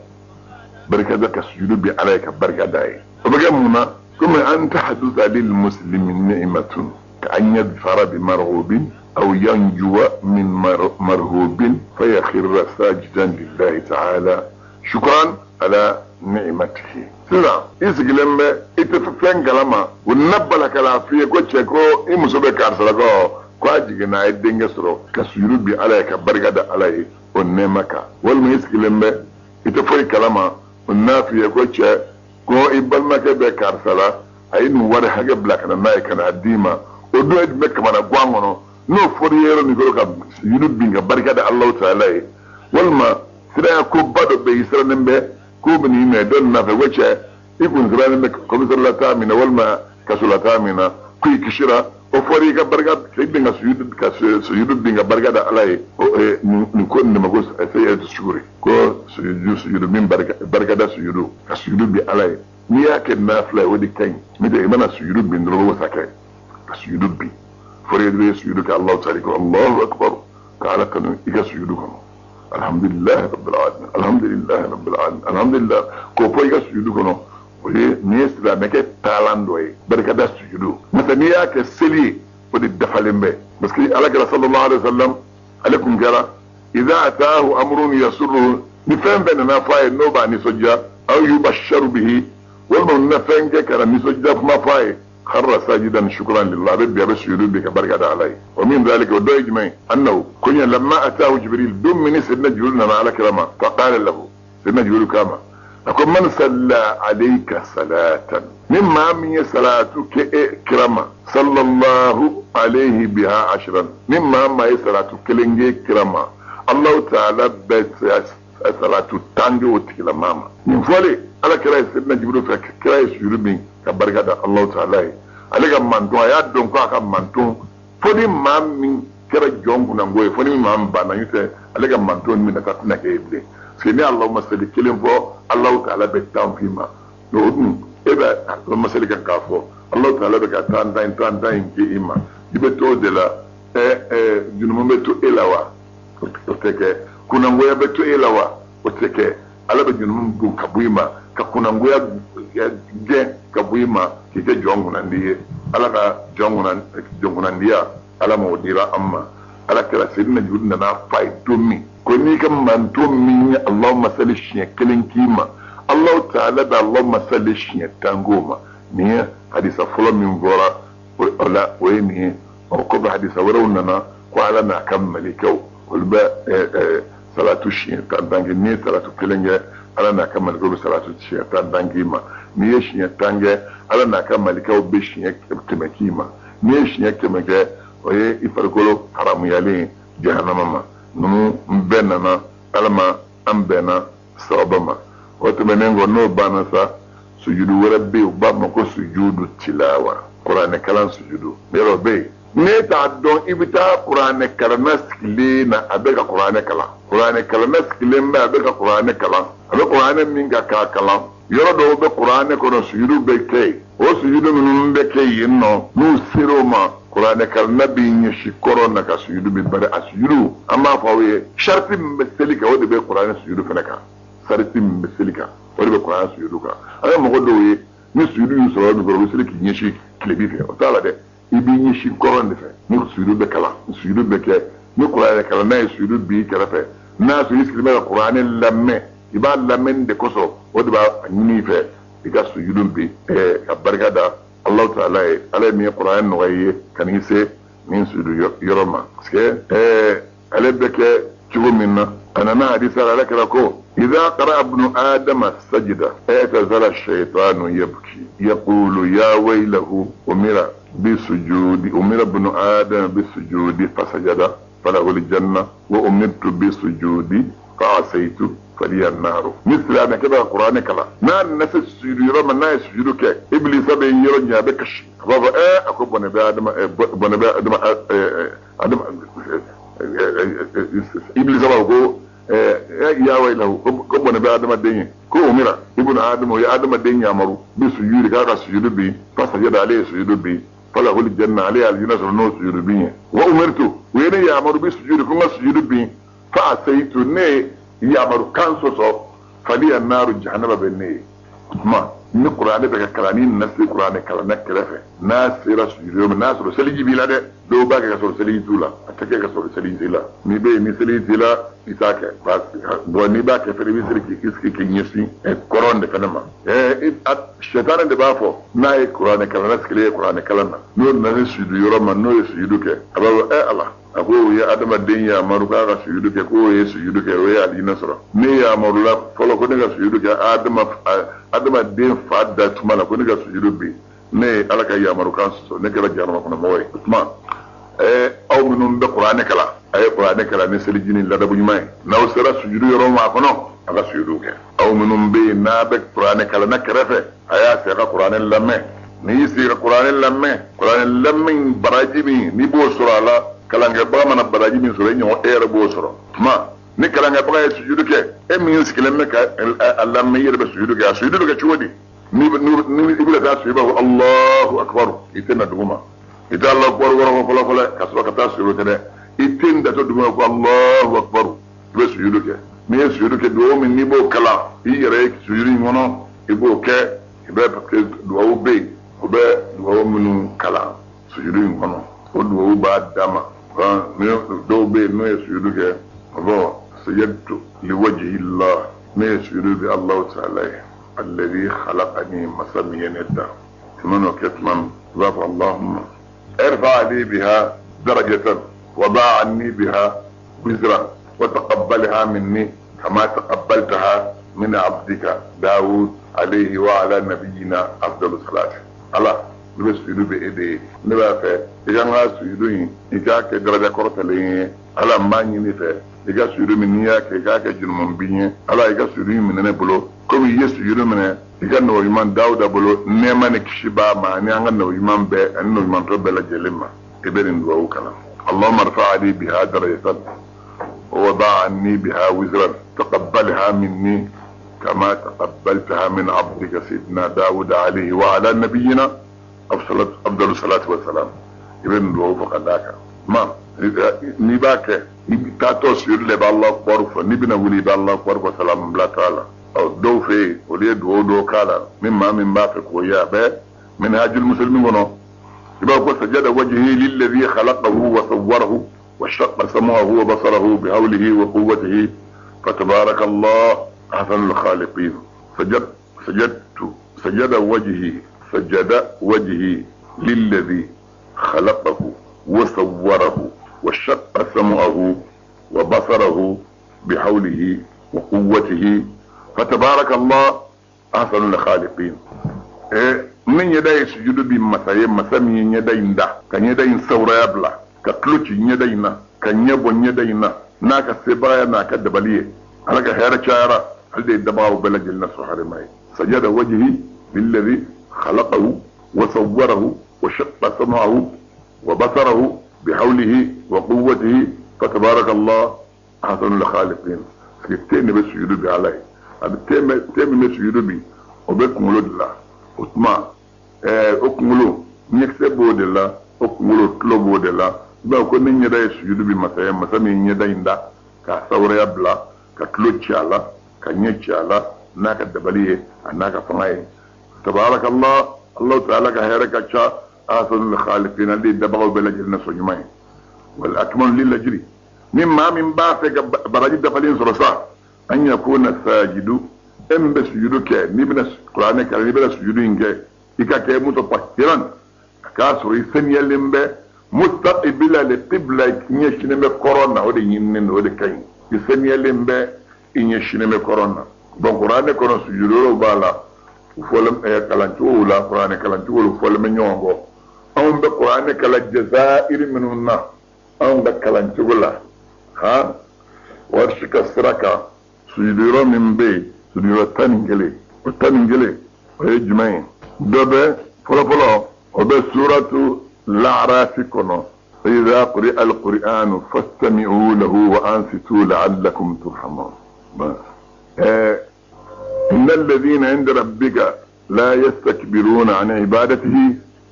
barka da ka sujudu bi alai ka barka da yi baga muna kuma an tahdutha lil muslimin ni'matun ka an yadfara bi marhubin aw yanjuwa min marhubin fayakhirra sajidan lillahi ta'ala shukran ala ni'matihi sira isgilembe itafen galama wonnabala kala fiye ko cheko imusobe karsala ko ajigina ay denge soro ka sujudu bi alai ka barka da alai onne maka wal mu isgilembe ita foi kalama onna fiye ko che ko ibal maka be karsala ay nu wara hage black na nay kana dima o do ed mek mana gwangono no foriyero ni ko ka sujudu bi nga barka da allah ta'ala wal ma sira ko bado be isra nembe ko bini me don na fe weche ikun sira nembe ko sallallahu amina wal ma kasulata amina ku kishira o fori ka barka bi nga sujudu bi nga barka da allah ni ko ne mago sai ya shukuri ko sujudu min barka da sujudu ka sujudu bi allah ni ya ke nafla wadi kai mi de mana sujudu bi ndro wasa kai ka sujudu bi fori de sujudu ka allah ta'ala ko allahu akbar ka ala kanu iga sujudu ko alhamdulillah rabbil alamin alhamdulillah rabbil alamin alhamdulillah ko po iga sujudu ko no oye ni sira meke talando e barka da sujudu mata ni ya ke seli wadi dafalembe parce que ala sallallahu alaihi wasallam alaikum gara idha ataahu amrun yasurru ni fembe na faye no ba ni sojja aw yubashsharu bihi wal man nafenge kara ni sojja ma faye kharra sajidan shukran lillah rabbi yabshudu bika barkada alai wa min dhalika wa dajmai annahu kunya lamma ataahu jibril dum min sidna jibril na ala kirama fa qala lahu sidna jibril kama akum man salla alayka salatan mimma min salatuka kirama sallallahu alayhi biha ashran mimma ma salatu kelenge kirama Allah ta'ala bet salatu tanjo tikila mama min fole ala kira sidna jibril fa kira surubin ka barka da Allah ta'ala alaga manto ya don ko aka manto fodi mammi kira jongu na ngoy fodi mam bana yute alaga manto min ka tuna ke ible sini Allahumma salli kilim fo Allah ta'ala be tampima no eba Allahumma salli kan ka fo Allah ta'ala be ka tan ke ima ibe to de la junuma meto elawa oteke kuna ngoya beto elawa oteke alaba junum bu kabuima ka kuna ngoya ge kabuima kike jongu na ndiye alaka jongu na ndiya alama odira amma alaka sidina judna na fay domi ko ni kam man domi Allahumma salli shi kilinkima Allah ta'ala da Allahumma salli shi tangoma ni hadisa fulo min gora wala wayni ko hadisa warawna ko ala na kammali kaw والبا صلاة الشيطان دانجي ني صلاة كلنجة على نكمل كل صلاة الشيطان دانجي ما نيش نتانجة على نكمل كل بيش يكتمكيما نيش يكتمكة وهي يفرقوا حرام يالين جهنم ما نمو بيننا على ما أمبنا صوبما وتمنينغو نو بانسا سجود وربي وباب مكو سجود التلاوة قرآن كلام سجود بيرو بي ne ta don ibita qur'ane karnas kilina abeka qur'ane kala Qur'ane kalama skilem ba be ka Qur'ane kalam abe Qur'ane min ga ka kalam yoro do be Qur'ane ko no sujudu be kay o sujudu min be kay yinno nu siro ma Qur'ane kalama bi ni shikoro na ka sujudu bi bare asujudu amma fa we sharti meselika o de be Qur'ane sujudu fenaka sarti meselika o de be Qur'ane sujudu ka ay mo go do we ni sujudu yu so do go seliki ni shi klebi fe o tala de ibi ni shikoro ne fe ni sujudu be kala sujudu be kay ni Qur'ane kalama sujudu bi karafe na su iskilme da Qur'ani lamme iba lammen de koso wodi ba nyini fe diga su yudum bi ka barka da Allah ta'ala ala mi Qur'an no waye kan yise min su du yoroma ske ala beke chugo minna ana na hadisa ala ko idha qara ibn adam sajda aytazala ash-shaytanu yabki yaqulu ya waylahu umira bisujudi umira ibn adam bisujudi fasajada فله الجنة وأمرت بسجودي فعصيت فلي النار مثل أنا كده القرآن كلا نان ناس السجود يرى من ناس يسجدوك إبليس بين يرى نيابكش بابا أكو بنبي آدم آدم إبليس بابا يا ويله كم بنبي آدم الدنيا كو أميرا ابن آدم ويا آدم الدنيا أمره بسجود كذا سجود بي فسجد عليه سجود بي فله الجنة عليه الجنة سنو سجود بي وأمرت وين يأمر بسجود كم سجود بي فأسيت ني يأمر كانسوسو فلي النار جهنم بني ما نقرأ بك كلامين ناس القرآن كلام كلافه ناس رسول ناس رسول جبيلا ده دو باك رسول سليم تولا أتكي رسول سليم تولا نبي مثلي تولا إساك بس بني باك في مثل كيسكي كنيسي القرآن ده كلامه الشيطان ده بافو ناي القرآن كلام ناس كليه القرآن كلامه نور ناس يدو ما نور يدوك أبغى الله أقول يا آدم الدنيا مروكا سيدوك كوي سيدوك ويا علي نصر نيا مرولا فلو كنا سيدوك آدم الدين فادا تمانا كنا سيدوك بي ني على كيا مروكا سو نكلا جانا كنا موي تما أو منهم بقرآن كلا أي قرآن كلا نسل جيني لا دبني ماي ناو سرا سيدوك يروم أكنو على سيدوك أو منهم بي نابك قرآن كلا نكرفه أيا سيرا قرآن لمه نيسي قرآن لمه براجمي نبو سرا لا kalanga ba mana baraji min sura nyo ere bo sura ma ni kalanga ba ya sujudu ke e min sikile me ka Allah me yere be sujudu ke sujudu ke chodi ni ibla ta sujudu Allahu akbar itena duguma ita Allah akbar wala wala wala kasba ka ta sujudu ke itenda to duguma ko Allahu akbar be sujudu ke me sujudu ke do min ni bo kala yere sujudu ngono ibo ke be parce que do be minu kala sujudu ngono o do ba dama دو بي نو يسجدوا كي سجدت لوجه الله ما يسجدوا بي الله تعالى الذي خلقني مسميا يدا منو كتمن ضاف اللهم ارفع لي بها درجة وضع عني بها وزرا وتقبلها مني كما تقبلتها من عبدك داود عليه وعلى نبينا أفضل الصلاة الله نبي سيدو بإيدي نبي فيه إذا ما سيدو إذا كدرجة كرتلين على ما ينفع إذا سيدو من نياك إذا كجنم بينه على إذا سيدو من نبلو كم يسيدو من إذا نو يمان داود بلو نما نكشبا ما نيان نو يمان ب أنو يمان ربلا جلما كبرين دعو كلام اللهم ارفع لي بها درجة ووضع عني بها وزرا تقبلها مني كما تقبلتها من عبدك سيدنا داود عليه وعلى نبينا أفضل الصلاة والسلام ابن دعو فقداك ما نباك تاتو سير لبا الله أكبر فنبنا ولي با الله أكبر وسلام بلا تعالى أو دو في ولي دو كالا مما من باقك ويا با من هاج المسلمين ونو يبقى سجد وجهه للذي خلقه وصوره وشق سمعه وبصره بحوله وقوته فتبارك الله أحسن الخالقين سجد وجهي للذي خلقه وصوره وشق سمعه وبصره بحوله وقوته فتبارك الله أحسن الخالقين من يدي سجود بمسامي يدي ندا كان يدي سورة يبلا كتلوش يدينا كان يبون يدينا ناك سبايا ناك دبليه على هيرا شايرا هل دي دباو بلج الناس حرمي سجد وجهي للذي خلقه وصوره وشق سمعه وبصره بحوله وقوته فتبارك الله ahsanul khaliqin ke tene be sujudu bi alai ab teme me sujudu bi o be kumulo de la utma o kumulo nyekse bo de la o kumulo tlo bo de la ba ko ni nyeda sujudu bi masami nyeda inda ka sawra yabla ka tlo chala ka nyechala naka dabaliye anaka fangaye tabarakallah allah ta'ala ka heraka cha ahsanul khaliqin alli dabaw belajilna sonyumay wal akmal lil ajri مما من بافك براجد دفلين سرسا أن يكون الساجد إن بسجدك نبنى القرآن كان نبنى سجدين كي إكا كي متطهرا كاسر يسن يلم به مستقبلا لقبلة يشنم كورونا ودي ينن ودي كين يسن يلم به إن يشنم كورونا دون قرآن كورونا سجدوا بالا وفولم كلانتو ولا قرآن كلانتو وفولم نيوانغو أم بقرآن كلا جزائر منهن أم بكلانتو ولا ها ورشك السركة سجدوا من بي سجدوا التنجلي ويجمعين دبي فلو وبسورة الأعراف كنو فإذا قرئ القرآن فاستمعوا له وأنصتوا لعلكم ترحمون إن الذين عند ربك لا يستكبرون عن عبادته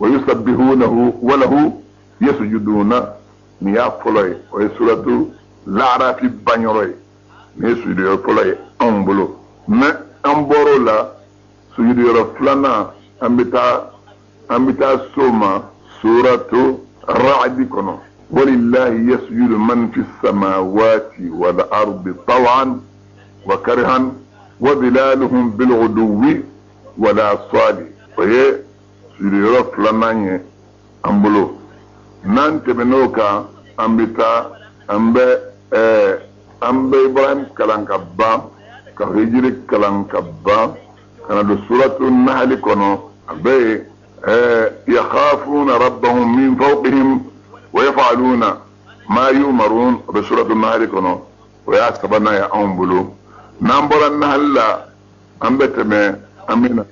ويسبحونه وله يسجدون نيافلوي وسورة الأعراف بانيروي نيسجدوا فلوي أنبلو ما أنبورو لا سجدوا فلنا أمبتا سوما سورة الرعد كنو ولله يسجد من في السماوات والأرض طوعا وكرها وظلالهم بالغدو ولا صالي وهي سجدوا فلنا أنبلو نانت بنوكا أمبتا أمبي إبراهيم كلام كبا كهجري كلام كبا كان سورة النحل كنو أبي يخافون ربهم من فوقهم ويفعلون ما يؤمرون بسورة النحل كنو ويحسبنا يا أنبلو نمبر النحل لا أمبتمي أمين